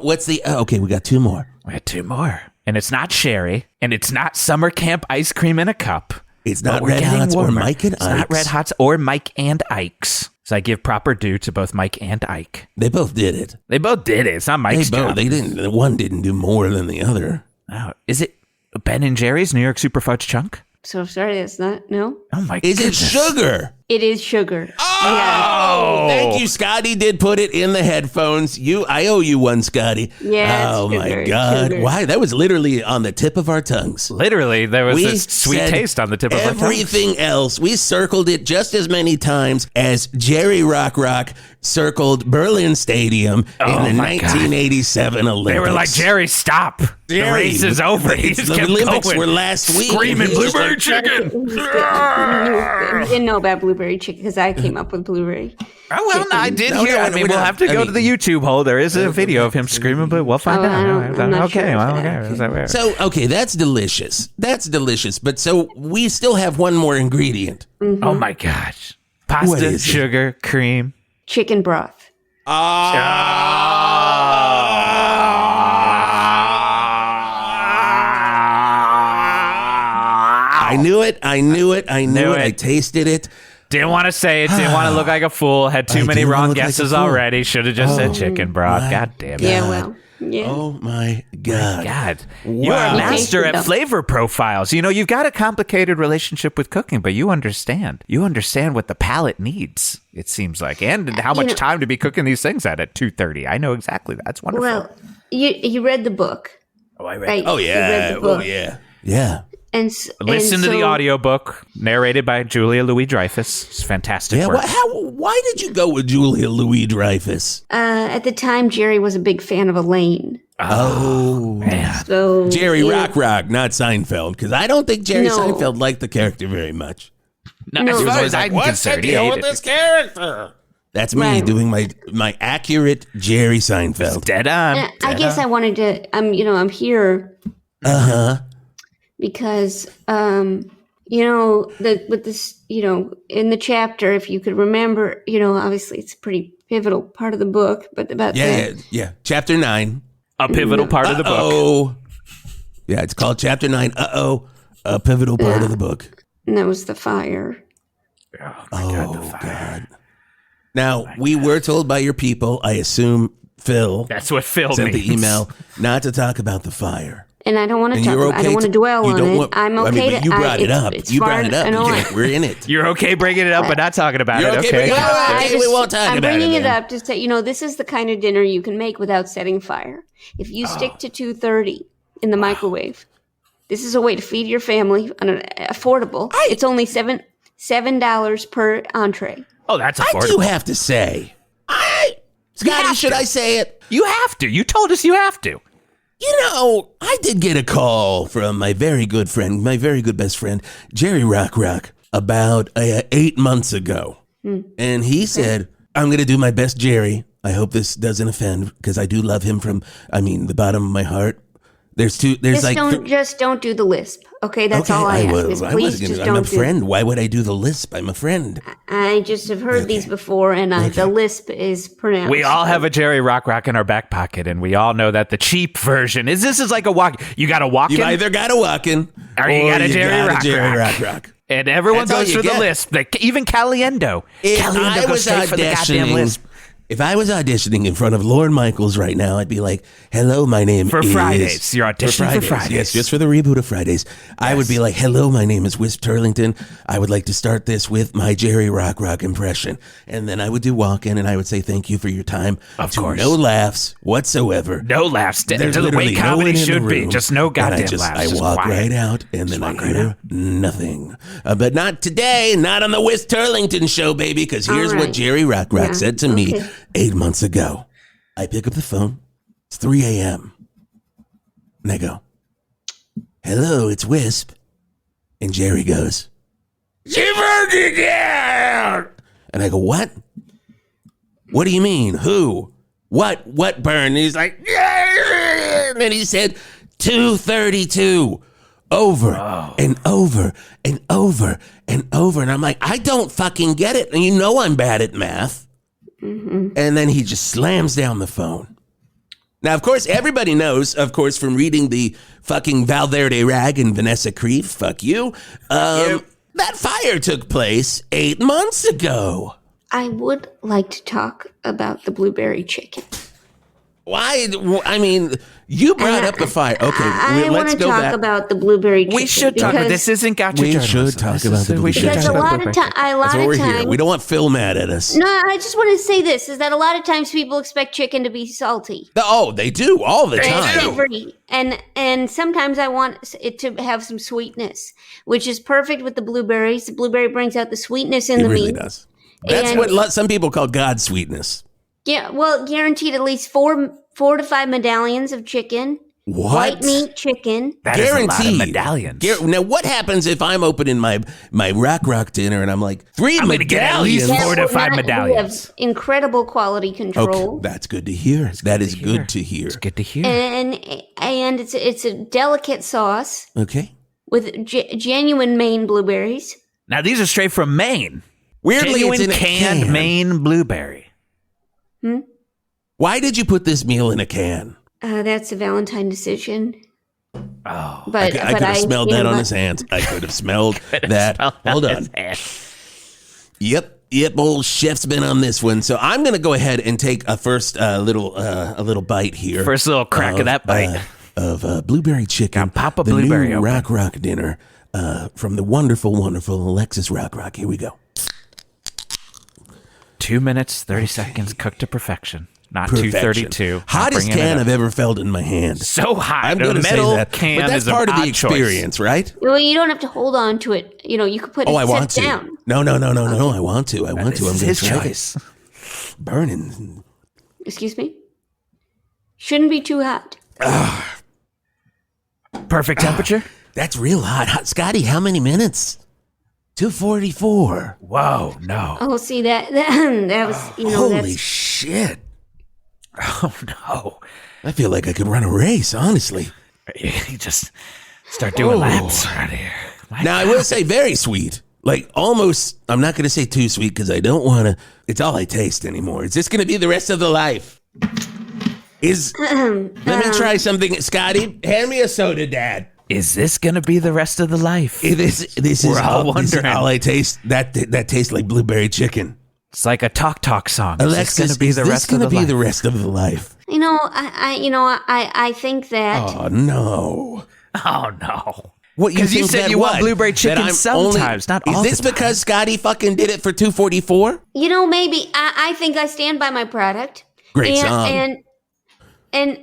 Speaker 1: What's the? Okay, we got two more.
Speaker 2: We had two more. And it's not sherry. And it's not summer camp ice cream in a cup.
Speaker 1: It's
Speaker 2: But
Speaker 1: not
Speaker 2: we're
Speaker 1: Red
Speaker 2: getting
Speaker 1: Hots or
Speaker 2: warmer.
Speaker 1: Mike and
Speaker 2: It's not
Speaker 1: Ike's.
Speaker 2: Red Hots or Mike and Ike's. So I give proper due to both Mike and Ike.
Speaker 1: They both did it.
Speaker 2: They both did it. It's not
Speaker 1: They
Speaker 2: Mike's
Speaker 1: both.
Speaker 2: job.
Speaker 1: They didn't. The one didn't do more than the other.
Speaker 2: Oh, is it Ben and Jerry's New York Super Fudge Chunk?
Speaker 3: So sorry, that's not. No,
Speaker 2: Oh my
Speaker 1: Is
Speaker 2: goodness.
Speaker 1: it sugar?
Speaker 3: it is sugar.
Speaker 1: Oh, thank you, Scotty. Did put it in the headphones. I owe you one, Scotty.
Speaker 3: Yeah,
Speaker 1: Oh
Speaker 3: it's
Speaker 1: my
Speaker 3: sugar,
Speaker 1: God!
Speaker 3: sugar.
Speaker 1: Why? That was literally on the tip of our tongues.
Speaker 2: Literally, there was this sweet
Speaker 1: said
Speaker 2: taste on the tip of our tongue.
Speaker 1: everything else. We circled it just as many times as Jerry Rockrock circled Berlin Stadium in the
Speaker 2: my God.
Speaker 1: 1987 Olympics.
Speaker 2: They were like, Jerry, stop. The
Speaker 1: Jerry,
Speaker 2: race is over. He just
Speaker 1: the
Speaker 2: kept
Speaker 1: Olympics
Speaker 2: going.
Speaker 1: were last week.
Speaker 2: Screaming
Speaker 1: He was
Speaker 2: blueberry
Speaker 1: like,
Speaker 2: chicken.
Speaker 3: You didn't know about blueberry chicken because I came up with blueberry.
Speaker 2: Oh, well, I did
Speaker 1: No,
Speaker 2: hear.
Speaker 1: no,
Speaker 2: I mean,
Speaker 1: we're
Speaker 2: we'll
Speaker 1: not-
Speaker 2: have to
Speaker 1: I
Speaker 2: go
Speaker 1: mean-
Speaker 2: to the YouTube hole. There is a video of him screaming, but we'll find
Speaker 3: Oh,
Speaker 2: out.
Speaker 3: I'm not
Speaker 2: okay,
Speaker 3: sure
Speaker 2: well,
Speaker 3: of
Speaker 2: okay.
Speaker 3: that.
Speaker 2: Is that weird?
Speaker 1: So, okay, that's delicious. That's delicious. But so we still have one more ingredient.
Speaker 2: Oh my gosh.
Speaker 1: What
Speaker 2: Pasta,
Speaker 1: is it?
Speaker 2: sugar, cream.
Speaker 3: Chicken broth.
Speaker 1: I knew it. I knew it. I knew
Speaker 2: Knew
Speaker 1: it. I
Speaker 2: it.
Speaker 1: tasted it.
Speaker 2: Didn't want to say it. Didn't want to look like a fool. Had too
Speaker 1: I
Speaker 2: many
Speaker 1: didn't wanna
Speaker 2: wrong
Speaker 1: look like a
Speaker 2: guesses
Speaker 1: fool.
Speaker 2: already. Should have just said chicken broth.
Speaker 1: my
Speaker 2: God damn it.
Speaker 3: Yeah, well, yeah.
Speaker 1: Oh my God.
Speaker 2: God, you are
Speaker 1: Wow.
Speaker 2: a master
Speaker 3: You
Speaker 2: at
Speaker 3: tasted
Speaker 2: flavor profiles. You know, you've got a complicated relationship with cooking, but you understand. You understand what the palate needs, it seems like, and how much
Speaker 3: know-
Speaker 2: time to be cooking these things at 2:30. I know exactly. That's wonderful.
Speaker 3: Well, you read the book,
Speaker 2: oh, I read.
Speaker 3: right?
Speaker 1: Oh
Speaker 3: You
Speaker 1: yeah.
Speaker 3: read the
Speaker 1: Oh
Speaker 3: book.
Speaker 1: yeah. Yeah.
Speaker 3: And
Speaker 2: Listen to the
Speaker 3: so-
Speaker 2: audiobook narrated by Julia Louis-Dreyfus. It's fantastic
Speaker 1: Yeah.
Speaker 2: work.
Speaker 1: Why did you go with Julia Louis-Dreyfus?
Speaker 3: At the time, Jerry was a big fan of Elaine.
Speaker 1: Oh.
Speaker 2: Man.
Speaker 3: So
Speaker 1: Jerry
Speaker 3: yeah.
Speaker 1: Rockrock, not Seinfeld, because I don't think Jerry
Speaker 3: No.
Speaker 1: Seinfeld liked the character very much.
Speaker 2: No,
Speaker 3: No.
Speaker 2: as
Speaker 3: He was
Speaker 2: far
Speaker 1: always
Speaker 2: as
Speaker 1: like,
Speaker 2: I'm
Speaker 1: "What's
Speaker 2: concerned,
Speaker 1: the
Speaker 2: he
Speaker 1: deal
Speaker 2: hated
Speaker 1: with
Speaker 2: it.
Speaker 1: this character?" That's me
Speaker 3: Right.
Speaker 1: doing my accurate Jerry Seinfeld.
Speaker 2: Dead on.
Speaker 3: I guess I wanted to. I'm here Because with this, in the chapter, if you could remember, obviously it's a pretty pivotal part of the book, but about
Speaker 1: Chapter 9.
Speaker 2: A pivotal part of the book.
Speaker 1: Oh, yeah, it's called Chapter 9. A pivotal part of the book.
Speaker 3: And that was the fire.
Speaker 2: Oh, my God, the fire.
Speaker 1: God. Now, we were told by your people, I assume Phil.
Speaker 2: That's what Phil
Speaker 1: sent
Speaker 2: means.
Speaker 1: the email, not to talk about the fire.
Speaker 3: And I don't want to talk about it. I don't want to dwell on it. I'm okay
Speaker 1: but you brought it up. You brought it up. We're in it.
Speaker 2: You're okay bringing it up, but not talking about it. Okay.
Speaker 1: We won't talk about it.
Speaker 3: I'm bringing it up to say, this is the kind of dinner you can make without setting fire. If you stick to 230 in the microwave, this is a way to feed your family affordable. It's only $7 per entree.
Speaker 2: Oh, that's affordable.
Speaker 1: I do have to say, Scotty, should I say it?
Speaker 2: You have to. You told us you have to.
Speaker 1: I did get a call from my very good friend, my very good best friend, Jerry Rockrock, about 8 months ago. And he said, I'm going to do my best, Jerry. I hope this doesn't offend, because I do love him from, the bottom of my heart. Don't do the lisp. Okay, that's all I ask. I'm a friend. Why would I do the lisp? I'm a friend.
Speaker 3: I just have heard these before, and the lisp is pronounced.
Speaker 2: We all have a Jerry Rockrock in our back pocket, and we all know that the cheap version is like a walk. You got a walk-in.
Speaker 1: You either got a walk-in,
Speaker 2: or you got a Jerry Rockrock. And everyone goes for the lisp. Even Caliendo. Caliendo goes straight for the goddamn lisp.
Speaker 1: If I was auditioning in front of Lorne Michaels right now, I'd be like, hello, my name is...
Speaker 2: For Fridays. You're auditioning for Fridays.
Speaker 1: Yes, just for the reboot of Fridays. Yes. I would be like, hello, my name is Whisp Turlington. I would like to start this with my Jerry Rockrock impression. And then I would do walk-in, and I would say, thank you for your time.
Speaker 2: Of course.
Speaker 1: No laughs whatsoever.
Speaker 2: No laughs.
Speaker 1: There's
Speaker 2: the way comedy should be. Just no goddamn laughs.
Speaker 1: I walk right out, and then I hear nothing. But not today. Not on the Whisp Turlington Show, baby, because here's what Jerry Rockrock said to me 8 months ago. I pick up the phone. It's 3 a.m. And I go, hello, it's Whisp. And Jerry goes, she burned it down. And I go, what? What do you mean? Who? What burned? And he's like, yeah. And then he said, 232. Over and over and over and over. And I'm like, I don't fucking get it. And I'm bad at math. Mm-hmm. And then he just slams down the phone. Now, of course, everybody knows, from reading the fucking Val Verde Rag and Vanessa Kreeve, fuck you, that fire took place 8 months ago.
Speaker 3: I would like to talk about the blueberry chicken.
Speaker 1: Why? I mean, you brought up the fire. Okay,
Speaker 3: I want to talk about the blueberry chicken.
Speaker 2: We should talk about this. Isn't gotcha journalism.
Speaker 1: We should talk about the blueberry chicken.
Speaker 3: Because a lot of times,
Speaker 1: we don't want Phil mad at us.
Speaker 3: No, I just want to say this: is that a lot of times people expect chicken to be salty.
Speaker 1: Oh, they do all the time.
Speaker 3: And sometimes I want it to have some sweetness, which is perfect with the blueberries. The blueberry brings out the sweetness in the meat. It really
Speaker 1: does. That's what some people call God's sweetness.
Speaker 3: Yeah, well, guaranteed at least four to five medallions of chicken.
Speaker 1: What?
Speaker 3: White meat chicken.
Speaker 2: That guaranteed. Is a lot of medallions.
Speaker 1: Now, what happens if I'm opening my Rockrock dinner and I'm like, I'm
Speaker 2: going to get at least 4 to 5 medallions.
Speaker 3: We have incredible quality control.
Speaker 1: Okay, that's good to hear. That is good to hear.
Speaker 2: It's good to hear.
Speaker 3: And it's a delicate sauce.
Speaker 1: Okay.
Speaker 3: With genuine Maine blueberries.
Speaker 2: Now, these are straight from Maine.
Speaker 1: Weirdly,
Speaker 2: genuine
Speaker 1: it's in a
Speaker 2: canned Maine blueberry.
Speaker 1: Why did you put this meal in a can?
Speaker 3: That's a Valentine decision.
Speaker 2: Oh,
Speaker 3: but
Speaker 1: I could have smelled that on his hands. I could have smelled that. Hold on. Yep. Old chef's been on this one, so I'm going to go ahead and take a first little bite here.
Speaker 2: First little crack of that bite
Speaker 1: of blueberry chicken.
Speaker 2: Now pop a blueberry
Speaker 1: new
Speaker 2: open.
Speaker 1: Rockrock dinner from the wonderful ALEXIS ROCKROCK. Here we go.
Speaker 2: 2 minutes, 30 seconds, cooked to perfection. Not 232.
Speaker 1: Hottest can I've ever felt in my hand.
Speaker 2: So hot.
Speaker 1: I'm going to say that.
Speaker 2: Can
Speaker 1: but that's part of the experience, right?
Speaker 3: Well, you don't have to hold on to it. You could put it
Speaker 1: I want
Speaker 3: down.
Speaker 1: To. No. I want to. I'm going to
Speaker 2: his choice.
Speaker 1: Burning.
Speaker 3: Excuse me? Shouldn't be too hot.
Speaker 2: Perfect temperature?
Speaker 1: That's real hot. Scotty, how many minutes? 244.
Speaker 2: Whoa, no.
Speaker 3: Oh, see, that was,
Speaker 1: Holy shit.
Speaker 2: Oh, no.
Speaker 1: I feel like I could run a race, honestly.
Speaker 2: You just start doing laps around here.
Speaker 1: Now, I will say very sweet. Like almost, I'm not going to say too sweet because I don't want to. It's all I taste anymore. Is this going to be the rest of the life? Let me try something. Scotty, hand me a soda, Dad.
Speaker 2: Is this going to be the rest of the life?
Speaker 1: This is all I taste. That tastes like blueberry chicken.
Speaker 2: It's like a talk song.
Speaker 1: Alexis, is this going to be the rest of the life?
Speaker 3: I think that.
Speaker 1: Oh no!
Speaker 2: Oh no!
Speaker 1: What you
Speaker 2: Because you said you want blueberry chicken sometimes, not all the time.
Speaker 1: Is this because Scotty fucking did it for $2.44?
Speaker 3: Maybe I think I stand by my product.
Speaker 1: Great song.
Speaker 3: And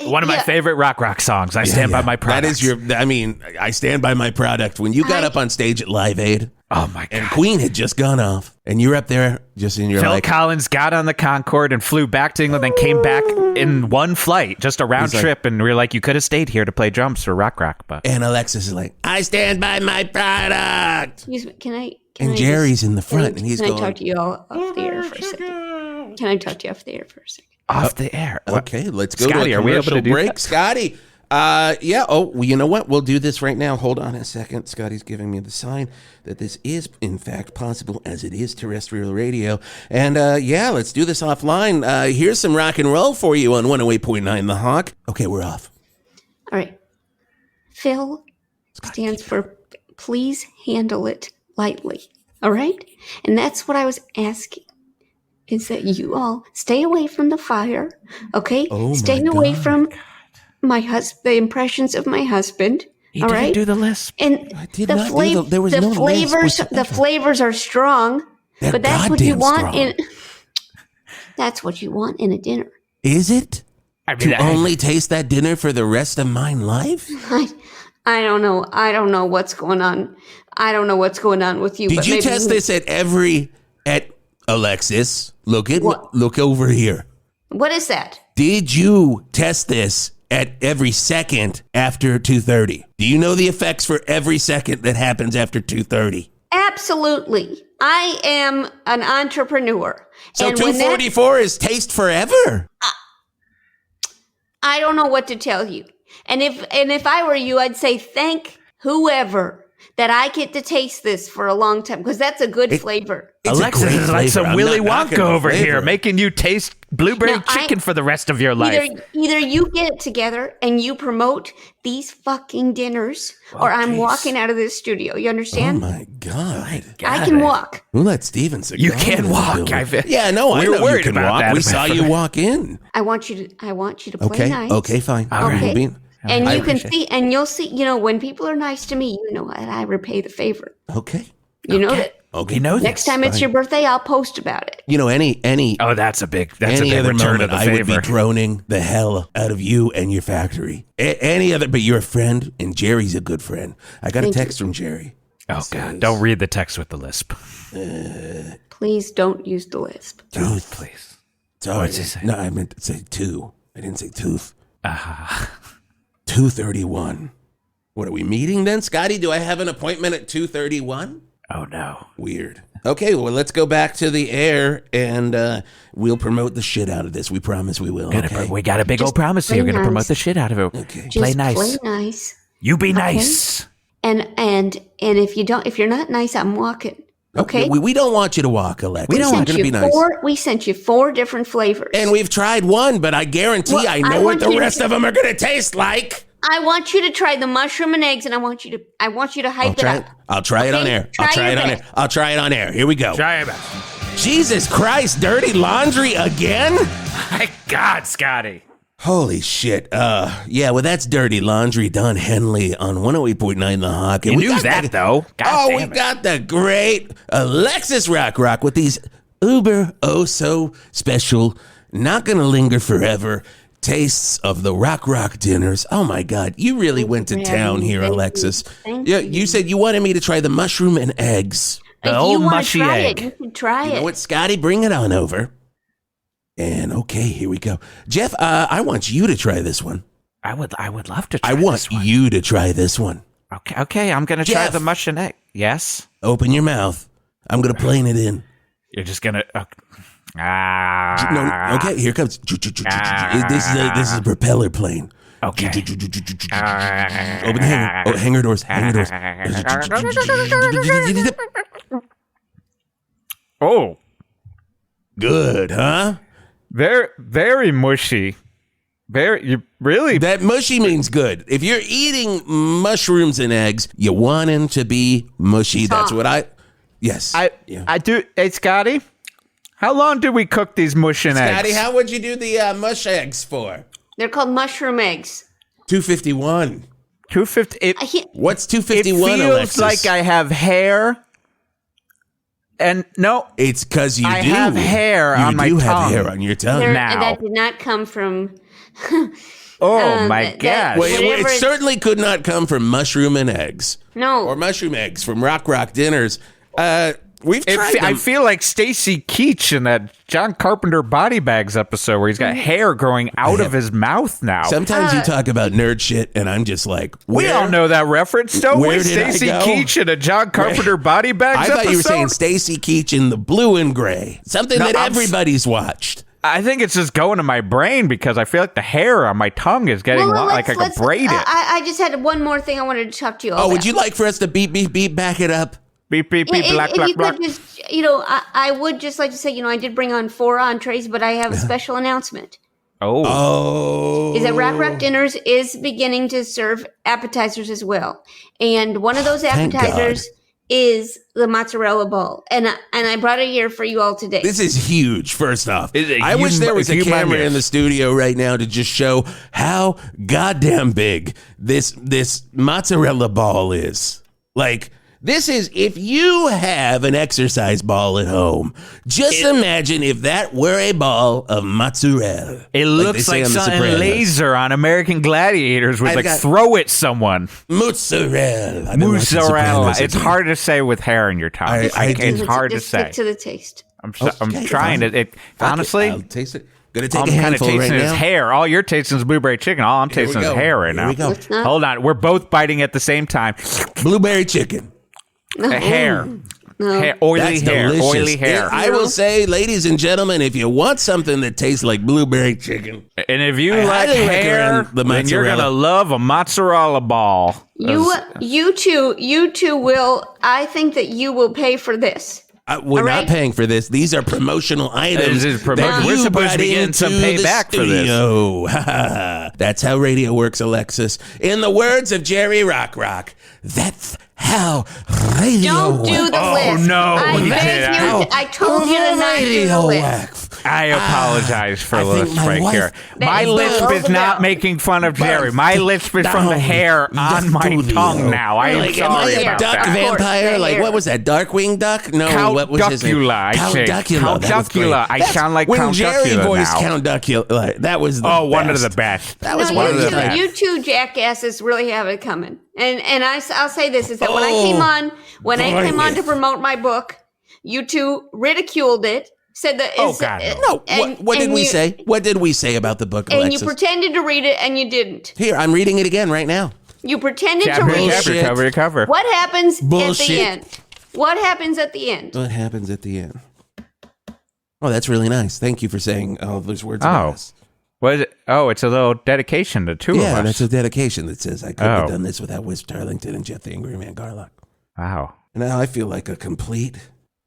Speaker 2: one of my favorite rock songs. I stand by my product.
Speaker 1: That is I stand by my product. When you got up on stage at Live Aid,
Speaker 2: oh my God,
Speaker 1: and Queen had just gone off, and you're up there just in your
Speaker 2: Phil Collins got on the Concorde and flew back to England, then came back in one flight, just a round trip, and we were like, you could have stayed here to play drums for Rockrock, but
Speaker 1: and Alexis is like, I stand by my product.
Speaker 3: Excuse me, can I?
Speaker 1: And Jerry's in the front, and he's going.
Speaker 3: Can I talk to you all off the air for a second? Can I talk to you off the air for a second?
Speaker 2: Off the air.
Speaker 1: Okay, let's go
Speaker 2: Scotty,
Speaker 1: to a
Speaker 2: are we able
Speaker 1: commercial
Speaker 2: to do
Speaker 1: break.
Speaker 2: that?
Speaker 1: Scotty, yeah. Oh, well, you know what? We'll do this right now. Hold on a second. Scotty's giving me the sign that this is, in fact, possible as it is terrestrial radio. And, yeah, let's do this offline. Here's some rock and roll for you on 108.9 The Hawk. Okay, we're off.
Speaker 3: All right. Phil stands for please handle it lightly. All right? And that's what I was asking. Is that you all stay away from the fire, okay? Stay away from the impressions of my husband.
Speaker 2: He
Speaker 3: all
Speaker 2: didn't
Speaker 3: right?
Speaker 2: do the lisp.
Speaker 3: And the flavors are strong, but that's what you want that's what you want in a dinner.
Speaker 1: Is it? Only taste that dinner for the rest of mine life?
Speaker 3: I don't know. I don't know what's going on. I don't know what's going on with you.
Speaker 1: Did you test this at Alexis? Look over here.
Speaker 3: What is that?
Speaker 1: Did you test this at every second after 2:30? Do you know the effects for every second that happens after 2:30?
Speaker 3: Absolutely. I am an entrepreneur.
Speaker 1: So 2:44 is taste forever?
Speaker 3: I don't know what to tell you. And if I were you, I'd say thank whoever that I get to taste this for a long time, because that's a good flavor.
Speaker 2: Alexis is like some Willy Wonka over here, making you taste blueberry chicken for the rest of your life.
Speaker 3: Either you get it together and you promote these fucking dinners, or I'm walking out of this studio. You understand?
Speaker 1: Oh my God.
Speaker 3: I can walk.
Speaker 1: We'll let Steven sit.
Speaker 2: You can walk.
Speaker 1: Yeah, no, I know you can walk. We saw you walk in.
Speaker 3: I want you to play nice.
Speaker 1: Okay, fine.
Speaker 3: Okay. And you can see, and you'll see, when people are nice to me, that I repay the favor.
Speaker 1: Okay.
Speaker 3: You know that.
Speaker 1: Okay.
Speaker 3: Next time it's your birthday, I'll post about it.
Speaker 1: Any.
Speaker 2: Oh, that's a big
Speaker 1: other
Speaker 2: return of
Speaker 1: moment,
Speaker 2: the
Speaker 1: I
Speaker 2: favor.
Speaker 1: would be droning the hell out of you and your factory. Any other, but you're a friend, and Jerry's a good friend. I got a text from Jerry.
Speaker 2: Oh, God. Don't read the text with the lisp.
Speaker 3: Please don't use the lisp.
Speaker 1: Tooth.
Speaker 2: Please.
Speaker 1: Sorry.
Speaker 2: What's he say?
Speaker 1: No, I meant to say two. I didn't say tooth. 2:31. What are we meeting then? Scotty, do I have an appointment at 2:31?
Speaker 2: Oh, no.
Speaker 1: Weird. Okay, well, let's go back to the air, and we'll promote the shit out of this. We promise we will. Okay?
Speaker 2: We got a big old promise here. We're going to promote the shit out of it.
Speaker 1: Okay.
Speaker 3: Just
Speaker 2: play
Speaker 3: play nice.
Speaker 2: You be nice.
Speaker 3: And if you're not nice, I'm walking. Okay.
Speaker 1: We don't want you to walk, Alexis.
Speaker 3: We
Speaker 1: want you to be nice.
Speaker 3: We sent you 4 different flavors.
Speaker 1: And we've tried one, but I guarantee I know what the rest of them are going to taste like.
Speaker 3: I want you to try the mushroom and eggs, and I want you to hype it up.
Speaker 1: I'll try it on air. I'll try it on air. Here we go.
Speaker 2: Try it back.
Speaker 1: Jesus Christ, dirty laundry again?
Speaker 2: My God, Scotty.
Speaker 1: Holy shit. Yeah, well, that's Dirty Laundry, Don Henley on 108.9 The Hawk. And
Speaker 2: you knew that, though.
Speaker 1: We got the great Alexis Rockrock with these so special, not gonna linger forever tastes of the Rockrock Dinners. Oh my God, you really went to town here, Alexis. You said you wanted me to try the mushroom and eggs.
Speaker 2: The old mushy egg.
Speaker 3: You can try it.
Speaker 1: You know what, Scotty? Bring it on over. And okay, here we go. Geoff, I want you to try this one.
Speaker 2: I would love to try
Speaker 1: this one. I want
Speaker 2: you
Speaker 1: you to try this one.
Speaker 2: Okay, I'm going to try the mushroom egg. Yes?
Speaker 1: Open your mouth. I'm going to plane it in.
Speaker 2: You're just going to...
Speaker 1: No, okay, here comes. This is a propeller plane.
Speaker 2: Okay.
Speaker 1: Open the hanger doors.
Speaker 2: Oh,
Speaker 1: Good, huh?
Speaker 2: very mushy.
Speaker 1: That mushy means good. If you're eating mushrooms and eggs, you want them to be mushy. That's what Yes.
Speaker 2: I do. Hey, Scotty, how long do we cook these mush and eggs?
Speaker 1: Scotty, how would you do the mush eggs for?
Speaker 3: They're called mushroom eggs.
Speaker 1: $2.51.
Speaker 2: $2.50.
Speaker 1: What's $2.51?
Speaker 2: It feels
Speaker 1: Alexis?
Speaker 2: like I have hair. And no,
Speaker 1: it's because you
Speaker 2: I have hair on my tongue.
Speaker 1: You do have hair on your tongue.
Speaker 2: Now.
Speaker 3: That did not come from.
Speaker 2: My God!
Speaker 1: Well, it certainly could not come from mushroom and eggs.
Speaker 3: No.
Speaker 1: Or mushroom eggs from Rockrock Dinners. We've tried them.
Speaker 2: I feel like Stacy Keach in that John Carpenter Body Bags episode where he's got hair growing out of his mouth now.
Speaker 1: Sometimes you talk about nerd shit, and I'm just like,
Speaker 2: we all know that reference, don't
Speaker 1: where
Speaker 2: we?
Speaker 1: did I
Speaker 2: Stacy
Speaker 1: go?
Speaker 2: Keach in a John Carpenter Body Bags
Speaker 1: I thought
Speaker 2: episode?
Speaker 1: you were saying Stacy Keach in the blue and gray. Something that everybody's watched.
Speaker 2: I think it's just going to my brain because I feel like the hair on my tongue is getting like I could braid it.
Speaker 3: I just had one more thing I wanted to talk to you about.
Speaker 1: Would you like for us to beep, beep, beep, back it up?
Speaker 2: Beep, beep, beep, black, black, black.
Speaker 3: I would just like to say, I did bring on 4 entrees, but I have a special announcement.
Speaker 1: Oh.
Speaker 3: Is that Rockrock Dinners is beginning to serve appetizers as well. And one of those appetizers is the mozzarella ball. And I brought it here for you all today.
Speaker 1: This is huge, first off. I wish there was a camera in the studio right now to just show how goddamn big this mozzarella ball is. Like, this is, if you have an exercise ball at home, just imagine if that were a ball of mozzarella.
Speaker 2: It looks like something laser on American Gladiators would throw at someone.
Speaker 1: Mozzarella.
Speaker 2: It's hard to say with hair in your tongue. It's hard to say.
Speaker 3: Stick to the taste.
Speaker 2: I'm trying to. Honestly,
Speaker 1: I'll taste it. Gonna take
Speaker 2: I'm
Speaker 1: a
Speaker 2: kind of
Speaker 1: handful
Speaker 2: tasting
Speaker 1: right
Speaker 2: his
Speaker 1: now.
Speaker 2: hair. All you're tasting is blueberry chicken. All I'm tasting is hair right now.
Speaker 1: Here we go.
Speaker 2: Hold on. We're both biting at the same time.
Speaker 1: Blueberry chicken.
Speaker 2: Hair.
Speaker 3: No.
Speaker 2: Oily
Speaker 1: That's
Speaker 2: hair.
Speaker 1: delicious.
Speaker 2: Oily hair.
Speaker 1: I will say, ladies and gentlemen, if you want something that tastes like blueberry chicken,
Speaker 2: And if you
Speaker 1: I
Speaker 2: like
Speaker 1: highly
Speaker 2: hair,
Speaker 1: recommend the
Speaker 2: then you're
Speaker 1: mozzarella.
Speaker 2: gonna love a mozzarella ball.
Speaker 3: You two will. I think that you will pay for this.
Speaker 1: we're
Speaker 3: All
Speaker 1: not
Speaker 3: right.
Speaker 1: paying for this. These are promotional items.
Speaker 2: This is promotion.
Speaker 1: that
Speaker 2: We're
Speaker 1: you
Speaker 2: supposed to be
Speaker 1: brought
Speaker 2: getting some
Speaker 1: into the
Speaker 2: payback for this.
Speaker 1: studio. That's how radio works, Alexis. In the words of Jerry Rockrock, that's how radio
Speaker 3: Don't do
Speaker 1: works.
Speaker 3: the list.
Speaker 2: no,
Speaker 3: I
Speaker 2: you
Speaker 3: begged
Speaker 2: did.
Speaker 3: you. I told you to not do the list.
Speaker 2: I apologize for
Speaker 1: I
Speaker 2: the
Speaker 1: think
Speaker 2: lisp
Speaker 1: my
Speaker 2: right
Speaker 1: wife-
Speaker 2: here.
Speaker 3: That
Speaker 2: My
Speaker 3: is
Speaker 2: lisp
Speaker 3: below
Speaker 2: is
Speaker 3: the
Speaker 2: not
Speaker 3: belt.
Speaker 2: making fun of Jerry. My lisp is from the hair on my tongue now. I am
Speaker 1: Like, am I
Speaker 2: sorry
Speaker 1: a
Speaker 2: about
Speaker 1: duck
Speaker 2: that.
Speaker 1: vampire?
Speaker 3: Yeah,
Speaker 1: like,
Speaker 3: here.
Speaker 1: what was that? Darkwing Duck? No,
Speaker 2: Count
Speaker 1: what was his name?
Speaker 2: Duckula, I
Speaker 1: Count
Speaker 2: think.
Speaker 1: Duckula.
Speaker 2: Count
Speaker 1: That was great.
Speaker 2: Duckula. I sound like
Speaker 1: when
Speaker 2: Count
Speaker 1: Jerry
Speaker 2: Duckula
Speaker 1: voiced
Speaker 2: now.
Speaker 1: Count Duckula. That was the
Speaker 2: One of
Speaker 1: best.
Speaker 2: the best.
Speaker 1: That was
Speaker 3: No,
Speaker 1: one of the best.
Speaker 3: you two jackasses really have it coming. And I'll say this is that when I came on to promote my book, you two ridiculed it. Said that
Speaker 2: God,
Speaker 1: No, what did we say? What did we say about the book,
Speaker 3: And
Speaker 1: Alexis?
Speaker 3: you pretended to read it and you didn't.
Speaker 1: Here, I'm reading it again right now.
Speaker 3: You pretended to
Speaker 2: Chapter
Speaker 3: read
Speaker 2: to chapter,
Speaker 3: it.
Speaker 2: cover to cover.
Speaker 3: What happens at
Speaker 1: Bullshit.
Speaker 3: the end? What happens at the end?
Speaker 1: What happens at the end? Oh, that's really nice. Thank you for saying all those words about us.
Speaker 2: What is it? Oh, it's a little dedication to two of
Speaker 1: Yeah,
Speaker 2: us.
Speaker 1: that's a dedication that says I couldn't have
Speaker 2: Oh.
Speaker 1: done this without Whisp Turlington and Geoff the Angry Man Garlock.
Speaker 2: Wow.
Speaker 1: Now I feel like a complete...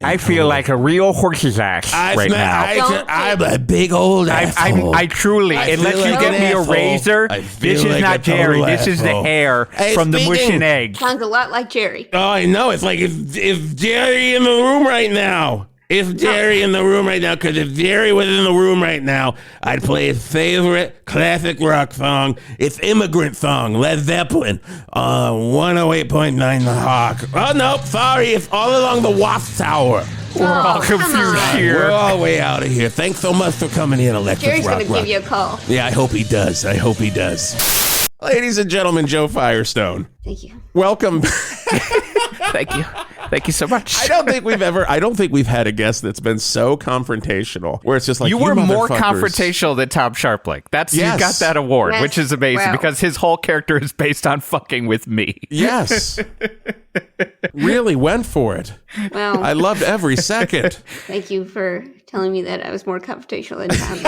Speaker 2: I feel like a real horse's ass right now.
Speaker 1: I'm a big old asshole.
Speaker 2: I truly,
Speaker 1: I
Speaker 2: unless
Speaker 1: feel
Speaker 2: you
Speaker 1: like
Speaker 2: get
Speaker 1: an
Speaker 2: me a
Speaker 1: asshole.
Speaker 2: razor,
Speaker 1: I
Speaker 2: this
Speaker 1: feel
Speaker 2: is
Speaker 1: like a
Speaker 2: not Jerry.
Speaker 1: total
Speaker 2: This is the
Speaker 1: asshole.
Speaker 2: hair
Speaker 1: Hey,
Speaker 2: from the mush
Speaker 1: speaking-
Speaker 2: and egg.
Speaker 3: Sounds a lot like Jerry.
Speaker 1: Oh, I know. It's like if Jerry in the room right now. If Jerry in the room right now, because if Jerry was in the room right now, I'd play his favorite classic rock song. It's Immigrant Song, Led Zeppelin, 108.9 The Hawk. Oh, no, sorry. It's All Along the Wasp Tower.
Speaker 2: We're all confused
Speaker 1: We're
Speaker 2: here.
Speaker 1: all way out of here. Thanks so much for coming in, Alexis
Speaker 3: Jerry's going to
Speaker 1: Rockrock.
Speaker 3: give you a call.
Speaker 1: Yeah, I hope he does. I hope he does. Ladies and gentlemen, Jo Firestone.
Speaker 3: Thank you.
Speaker 1: Welcome.
Speaker 2: Thank you. Thank you so much.
Speaker 1: I don't think we've had a guest that's been so confrontational where it's just like,
Speaker 2: you were more
Speaker 1: motherfuckers."
Speaker 2: confrontational than Tom Sharpling.
Speaker 1: Yes.
Speaker 2: You got that award,
Speaker 3: Yes.
Speaker 2: which is amazing
Speaker 3: Wow.
Speaker 2: because his whole character is based on fucking with me.
Speaker 1: Yes. Really went for it.
Speaker 3: Well,
Speaker 1: I loved every second.
Speaker 3: thank you for telling me that I was more confrontational than Tom.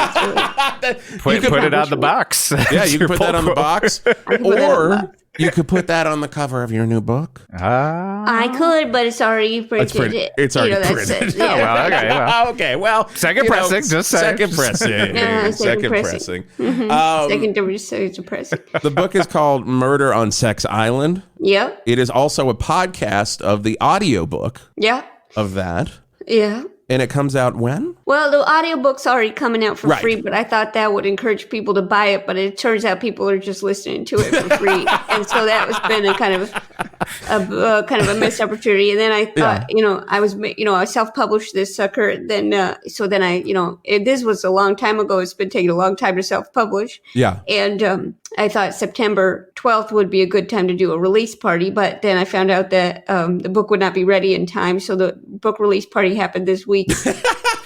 Speaker 3: That's really,
Speaker 2: Put it on the box.
Speaker 1: Yeah, you can put that on the box.
Speaker 3: can put that on the
Speaker 1: Or
Speaker 3: box.
Speaker 1: you could put that on the cover of your new book.
Speaker 3: I could, but it's already printed.
Speaker 1: It's already
Speaker 3: that's
Speaker 1: printed.
Speaker 3: it. Yeah.
Speaker 2: well, okay, well.
Speaker 1: Okay, well.
Speaker 2: Second pressing, just saying.
Speaker 1: Second pressing.
Speaker 3: Yeah,
Speaker 1: second
Speaker 3: second
Speaker 1: pressing.
Speaker 3: pressing. Secondary stage depressing.
Speaker 1: The book is called Murder on Sex Island.
Speaker 3: Yep.
Speaker 1: It is also a podcast of the audiobook
Speaker 3: Yeah.
Speaker 1: of that.
Speaker 3: Yeah.
Speaker 1: And it comes out when?
Speaker 3: Well, the audiobook's already coming out for
Speaker 1: Right.
Speaker 3: free, but I thought that would encourage people to buy it, but it turns out people are just listening to it for free. And so that was been a kind of a missed opportunity. And then I thought, I self-published this sucker. Then this was a long time ago. It's been taking a long time to self-publish.
Speaker 1: Yeah.
Speaker 3: And I thought September 12th would be a good time to do a release party, but then I found out that the book would not be ready in time. So the book release party happened this week,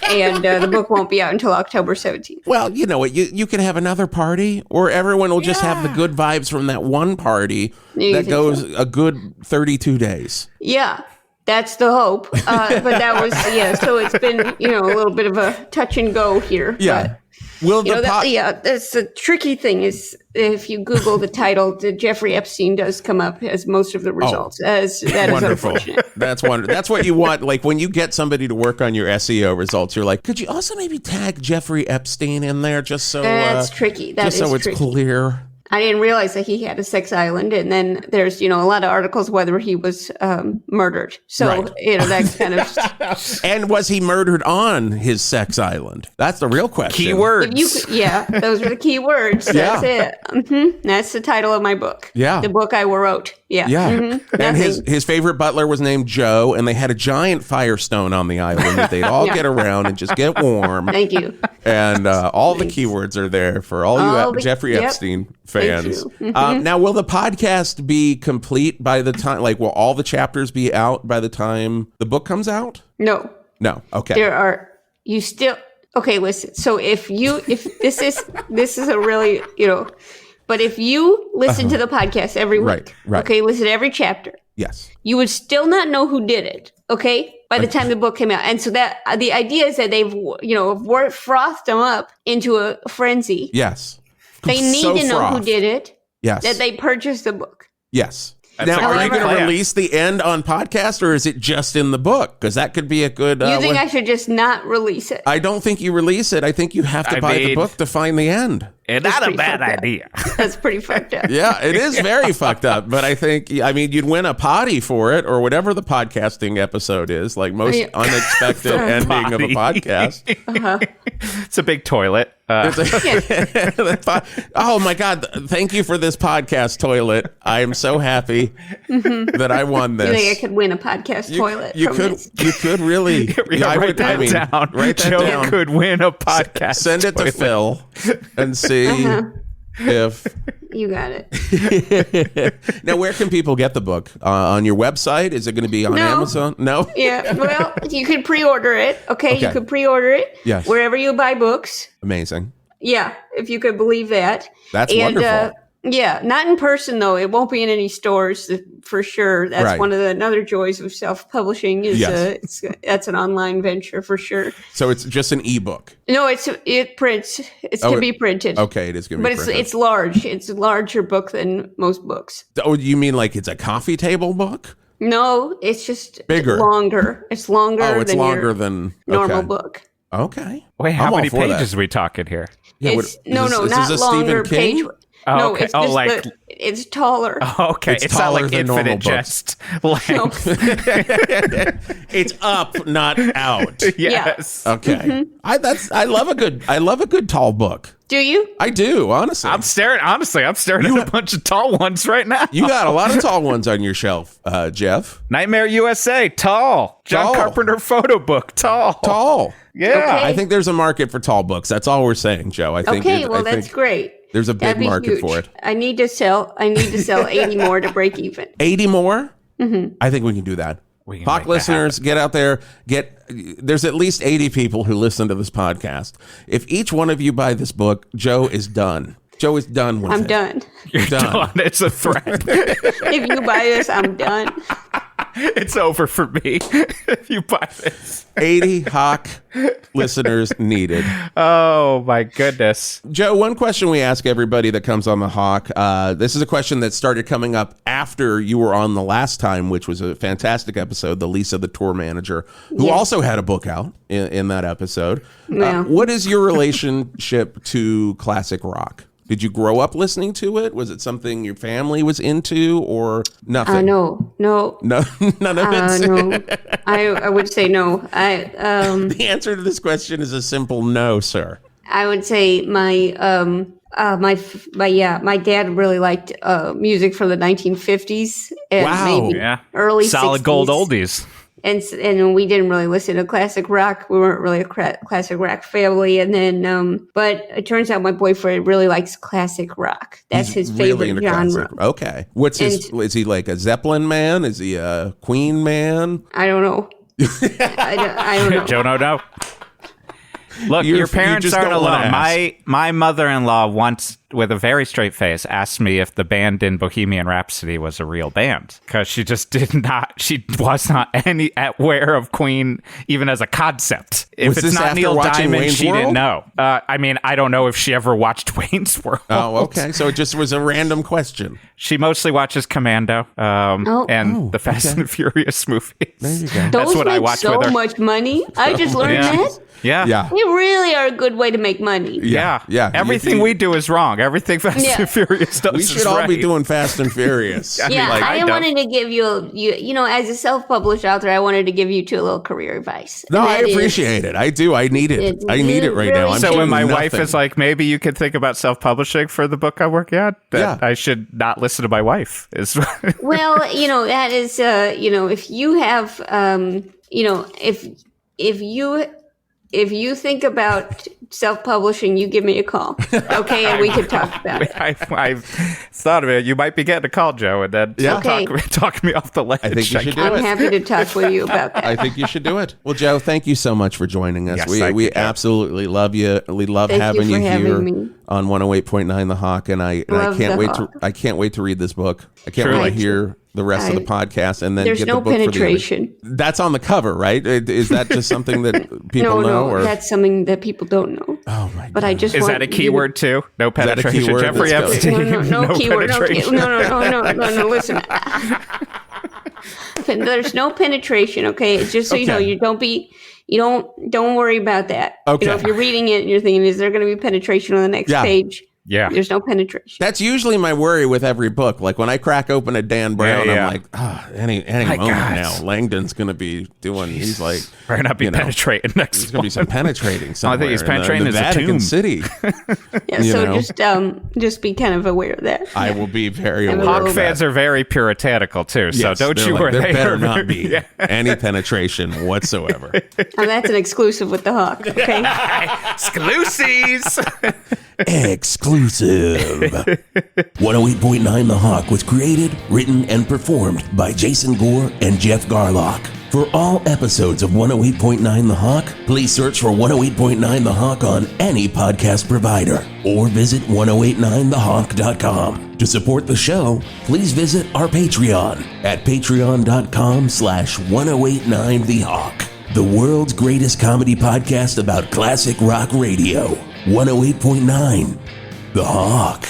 Speaker 3: and the book won't be out until October 17th.
Speaker 1: Well, you know what? You can have another party, or everyone will just have the good vibes from that one party
Speaker 3: You
Speaker 1: that
Speaker 3: think
Speaker 1: goes
Speaker 3: so?
Speaker 1: a good 32 days.
Speaker 3: Yeah, that's the hope. But that was, so it's been, a little bit of a touch and go here.
Speaker 1: Yeah. Will the
Speaker 3: That's the tricky thing is if you Google the title, the Jeffrey Epstein does come up as most of the results. That is
Speaker 1: wonderful.
Speaker 3: unfortunate.
Speaker 1: That's wonderful. That's what you want. Like when you get somebody to work on your SEO results, you're like, could you also maybe tag Jeffrey Epstein in there just so
Speaker 3: That's tricky. That
Speaker 1: just so
Speaker 3: is
Speaker 1: it's
Speaker 3: tricky.
Speaker 1: clear.
Speaker 3: I didn't realize that he had a sex island, and then there's a lot of articles whether he was murdered. So
Speaker 1: Right.
Speaker 3: that's kind of
Speaker 1: And was he murdered on his sex island? That's the real question.
Speaker 2: Keywords.
Speaker 3: those are the key words. That's it. That's the title of my book.
Speaker 1: Yeah.
Speaker 3: The book I wrote. Yeah.
Speaker 1: Yeah.
Speaker 3: Mhm.
Speaker 1: And
Speaker 3: Nothing.
Speaker 1: his favorite butler was named Joe, and they had a giant Firestone on the island that they'd all get around and just get warm.
Speaker 3: Thank you.
Speaker 1: And all the keywords are there for all
Speaker 3: All
Speaker 1: you
Speaker 3: the-
Speaker 1: Jeffrey
Speaker 3: yep.
Speaker 1: Epstein
Speaker 3: Thank
Speaker 1: fans.
Speaker 3: you.
Speaker 1: Now, will the podcast be complete by the time, like, will all the chapters be out by the time the book comes out?
Speaker 3: No.
Speaker 1: No. Okay.
Speaker 3: There are you still okay, listen. So if this is a really, but if you listen to the podcast every week,
Speaker 1: Right.
Speaker 3: okay, listen to every chapter,
Speaker 1: Yes.
Speaker 3: you would still not know who did it, okay? By the time the book came out. And so that the idea is that they've, frothed them up into a frenzy.
Speaker 1: Yes.
Speaker 3: They need
Speaker 1: So
Speaker 3: to know who
Speaker 1: frothed.
Speaker 3: did it,
Speaker 1: Yes.
Speaker 3: that they purchased the book.
Speaker 1: Yes.
Speaker 2: That's
Speaker 1: Now,
Speaker 2: a
Speaker 1: are
Speaker 2: great
Speaker 1: you going to
Speaker 2: plan.
Speaker 1: release the end on podcast, or is it just in the book? Because that could be a good.
Speaker 3: You think I should just not release it?
Speaker 1: I don't think you release it. I think you have to buy the book to find the end.
Speaker 2: And
Speaker 3: That's
Speaker 2: not a
Speaker 3: pretty
Speaker 2: bad
Speaker 3: fucked up.
Speaker 2: idea.
Speaker 3: That's pretty fucked up.
Speaker 1: Yeah, it is very fucked up. But I think, you'd win a potty for it, or whatever the podcasting episode is, like most
Speaker 3: Yeah.
Speaker 1: unexpected ending of a
Speaker 2: potty.
Speaker 1: podcast.
Speaker 2: It's a big toilet.
Speaker 1: Oh my God! Thank you for this podcast toilet. I am so happy that I won this.
Speaker 3: You think I could win a podcast toilet
Speaker 1: You
Speaker 3: from
Speaker 1: could.
Speaker 3: this?
Speaker 1: You could really. I
Speaker 2: write
Speaker 1: would-
Speaker 2: that down.
Speaker 1: Write that
Speaker 2: Joe
Speaker 1: down.
Speaker 2: could win a podcast.
Speaker 1: Send it to
Speaker 2: toilet.
Speaker 1: Phil and see if.
Speaker 3: You got it.
Speaker 1: Now, where can people get the book? On your website? Is it going to be on
Speaker 3: No.
Speaker 1: Amazon? No.
Speaker 3: Yeah, well, you could pre-order it. Okay, you
Speaker 1: Okay.
Speaker 3: could pre-order it.
Speaker 1: Yes.
Speaker 3: Wherever you buy books.
Speaker 1: Amazing.
Speaker 3: Yeah, if you could believe that.
Speaker 1: That's wonderful.
Speaker 3: Yeah, not in person though. It won't be in any stores for sure. That's
Speaker 1: Right.
Speaker 3: one of the another joys of self-publishing is
Speaker 1: Yes.
Speaker 3: that's an online venture for sure.
Speaker 1: So it's just an ebook.
Speaker 3: No, it prints. It
Speaker 1: Oh,
Speaker 3: can be printed.
Speaker 1: Okay, it is going to
Speaker 3: But
Speaker 1: be
Speaker 3: it's
Speaker 1: printed.
Speaker 3: it's large. It's a larger book than most books.
Speaker 1: Oh, you mean like it's a coffee table book?
Speaker 3: No, it's just
Speaker 1: Bigger.
Speaker 3: longer. It's longer.
Speaker 1: Oh, it's
Speaker 3: than
Speaker 1: longer
Speaker 3: your
Speaker 1: than
Speaker 3: normal
Speaker 1: okay.
Speaker 3: book.
Speaker 1: Okay.
Speaker 2: Wait, how
Speaker 1: I'm all
Speaker 2: many
Speaker 1: for that.
Speaker 2: pages are we talking here?
Speaker 1: Yeah,
Speaker 3: It's
Speaker 1: what-
Speaker 3: no,
Speaker 1: is this
Speaker 3: not
Speaker 1: a Stephen
Speaker 3: longer
Speaker 1: King?
Speaker 3: page.
Speaker 2: Oh,
Speaker 3: no,
Speaker 2: okay.
Speaker 3: it's
Speaker 2: Oh,
Speaker 3: just
Speaker 2: like-
Speaker 3: it's taller.
Speaker 2: Okay,
Speaker 1: It's
Speaker 2: it's not
Speaker 1: taller
Speaker 2: like
Speaker 1: than normal
Speaker 2: infinite
Speaker 1: books.
Speaker 2: jest length.
Speaker 1: It's up, not out.
Speaker 2: Yes.
Speaker 1: Okay.
Speaker 3: Mm-hmm.
Speaker 1: I love a good tall book.
Speaker 3: Do you?
Speaker 1: I do, honestly.
Speaker 2: I'm staring at a bunch of tall ones right now.
Speaker 1: You got a lot of tall ones on your shelf, Geoff.
Speaker 2: Nightmare USA, tall. John
Speaker 1: Tall.
Speaker 2: Carpenter photo book, tall.
Speaker 1: Tall.
Speaker 2: Yeah.
Speaker 3: Okay.
Speaker 1: I think there's a market for tall books. That's all we're saying, Joe. I think.
Speaker 3: Okay, well that's great.
Speaker 1: There's a big
Speaker 3: That'd be
Speaker 1: market
Speaker 3: huge.
Speaker 1: for it.
Speaker 3: I need to sell 80 more to break even.
Speaker 1: 80 more? Mm-hmm. I think we can do that. Hawk listeners, get out there. There's at least 80 people who listen to this podcast. If each one of you buy this book, Joe is done. Joe is done with it.
Speaker 3: I'm done.
Speaker 2: You're done. It's a threat.
Speaker 3: If you buy this, I'm done.
Speaker 2: It's over for me if you buy this.
Speaker 1: 80 Hawk listeners needed.
Speaker 2: Oh, my goodness.
Speaker 1: Joe, one question we ask everybody that comes on the Hawk. This is a question that started coming up after you were on the last time, which was a fantastic episode, the Lisa the tour manager, who also had a book out in that episode.
Speaker 3: Yeah.
Speaker 1: What is your relationship to classic rock? Did you grow up listening to it? Was it something your family was into, or nothing?
Speaker 3: No,
Speaker 1: none of it.
Speaker 3: no. I would say no.
Speaker 1: The answer to this question is a simple no, sir.
Speaker 3: I would say my dad really liked music from the 1950s and maybe early
Speaker 2: solid
Speaker 3: 60s.
Speaker 2: gold oldies.
Speaker 3: And we didn't really listen to classic rock. We weren't really a classic rock family. And then, but it turns out my boyfriend really likes classic rock. That's his favorite genre.
Speaker 1: Classic. Okay. Is he like a Zeppelin man? Is he a Queen man?
Speaker 3: I don't know. I don't know.
Speaker 2: Joe, no. Look, your parents aren't alone. My mother-in-law once, with a very straight face, asked me if the band in Bohemian Rhapsody was a real band, because she just she was not aware of Queen even as a concept. If it's not Neil Diamond, she didn't know. I mean, I don't know if she ever watched Wayne's World.
Speaker 1: Oh, okay. So it just was a random question.
Speaker 2: She mostly watches Commando and the Fast and Furious movies.
Speaker 1: There you go.
Speaker 3: Those
Speaker 2: That's what I watch
Speaker 3: so
Speaker 2: with her.
Speaker 3: much money. I just learned that.
Speaker 2: Yeah.
Speaker 3: They really are a good way to make money.
Speaker 2: Yeah. Everything we do is wrong. Everything Fast and Furious does
Speaker 1: we should all be doing Fast and Furious.
Speaker 3: I wanted to give you as a self-published author, I wanted to give you two little career advice.
Speaker 1: No, I appreciate it. I do. I need it. I need it right now.
Speaker 2: So when my wife is like, maybe you could think about self-publishing for the book I'm working on, I should not listen to my wife.
Speaker 3: Well, that is, if you have, if you think about self-publishing, you give me a call, okay, and we can talk about it.
Speaker 2: I've thought of it. You might be getting a call, Joe, and then talk me off the ledge.
Speaker 1: I think you should do it.
Speaker 3: I'm happy to talk with you about that.
Speaker 1: I think you should do it. Well, Joe, thank you so much for joining us.
Speaker 2: Yes,
Speaker 1: we absolutely love you. We love having you here on 108.9 The Hawk, and I can't wait to read this book. I can't wait to hear the rest of the podcast, and then
Speaker 3: there's
Speaker 1: get
Speaker 3: no
Speaker 1: the book
Speaker 3: penetration.
Speaker 1: That's on the cover, right? Is that just something that people know?
Speaker 3: No, that's something that people don't know.
Speaker 1: Oh my God!
Speaker 3: But I just
Speaker 2: is that a keyword too? No penetration. Jeffrey Epstein.
Speaker 3: No keyword. No. Listen. There's no penetration. Okay, it's just so you know. You don't worry about that.
Speaker 1: Okay.
Speaker 3: If you're reading it and you're thinking, is there going to be penetration on the next page?
Speaker 2: Yeah.
Speaker 3: There's no penetration.
Speaker 1: That's usually my worry with every book. Like when I crack open a Dan Brown, I'm like, any moment now, Langdon's going to be doing, he's like,
Speaker 2: we're going to be penetrating next.
Speaker 1: There's going to be some penetrating somewhere.
Speaker 2: I think he's penetrating
Speaker 1: in the Vatican
Speaker 2: tomb.
Speaker 1: City.
Speaker 3: Just be kind of aware of that.
Speaker 1: I will be very aware
Speaker 2: Hawk
Speaker 1: of
Speaker 2: fans
Speaker 1: that.
Speaker 2: are very puritanical too, so don't you worry.
Speaker 1: There better not be any penetration whatsoever.
Speaker 3: That's an exclusive with the Hawk, okay?
Speaker 2: Exclusives!
Speaker 4: Exclusive. 108.9 The Hawk was created, written, and performed by Jason Gore and Geoff Garlock. For all episodes of 108.9 The Hawk, please search for 108.9 The Hawk on any podcast provider or visit 1089thehawk.com. To support the show, please visit our Patreon at patreon.com/1089 Hawk. The world's greatest comedy podcast about classic rock radio. 108.9 The Hawk.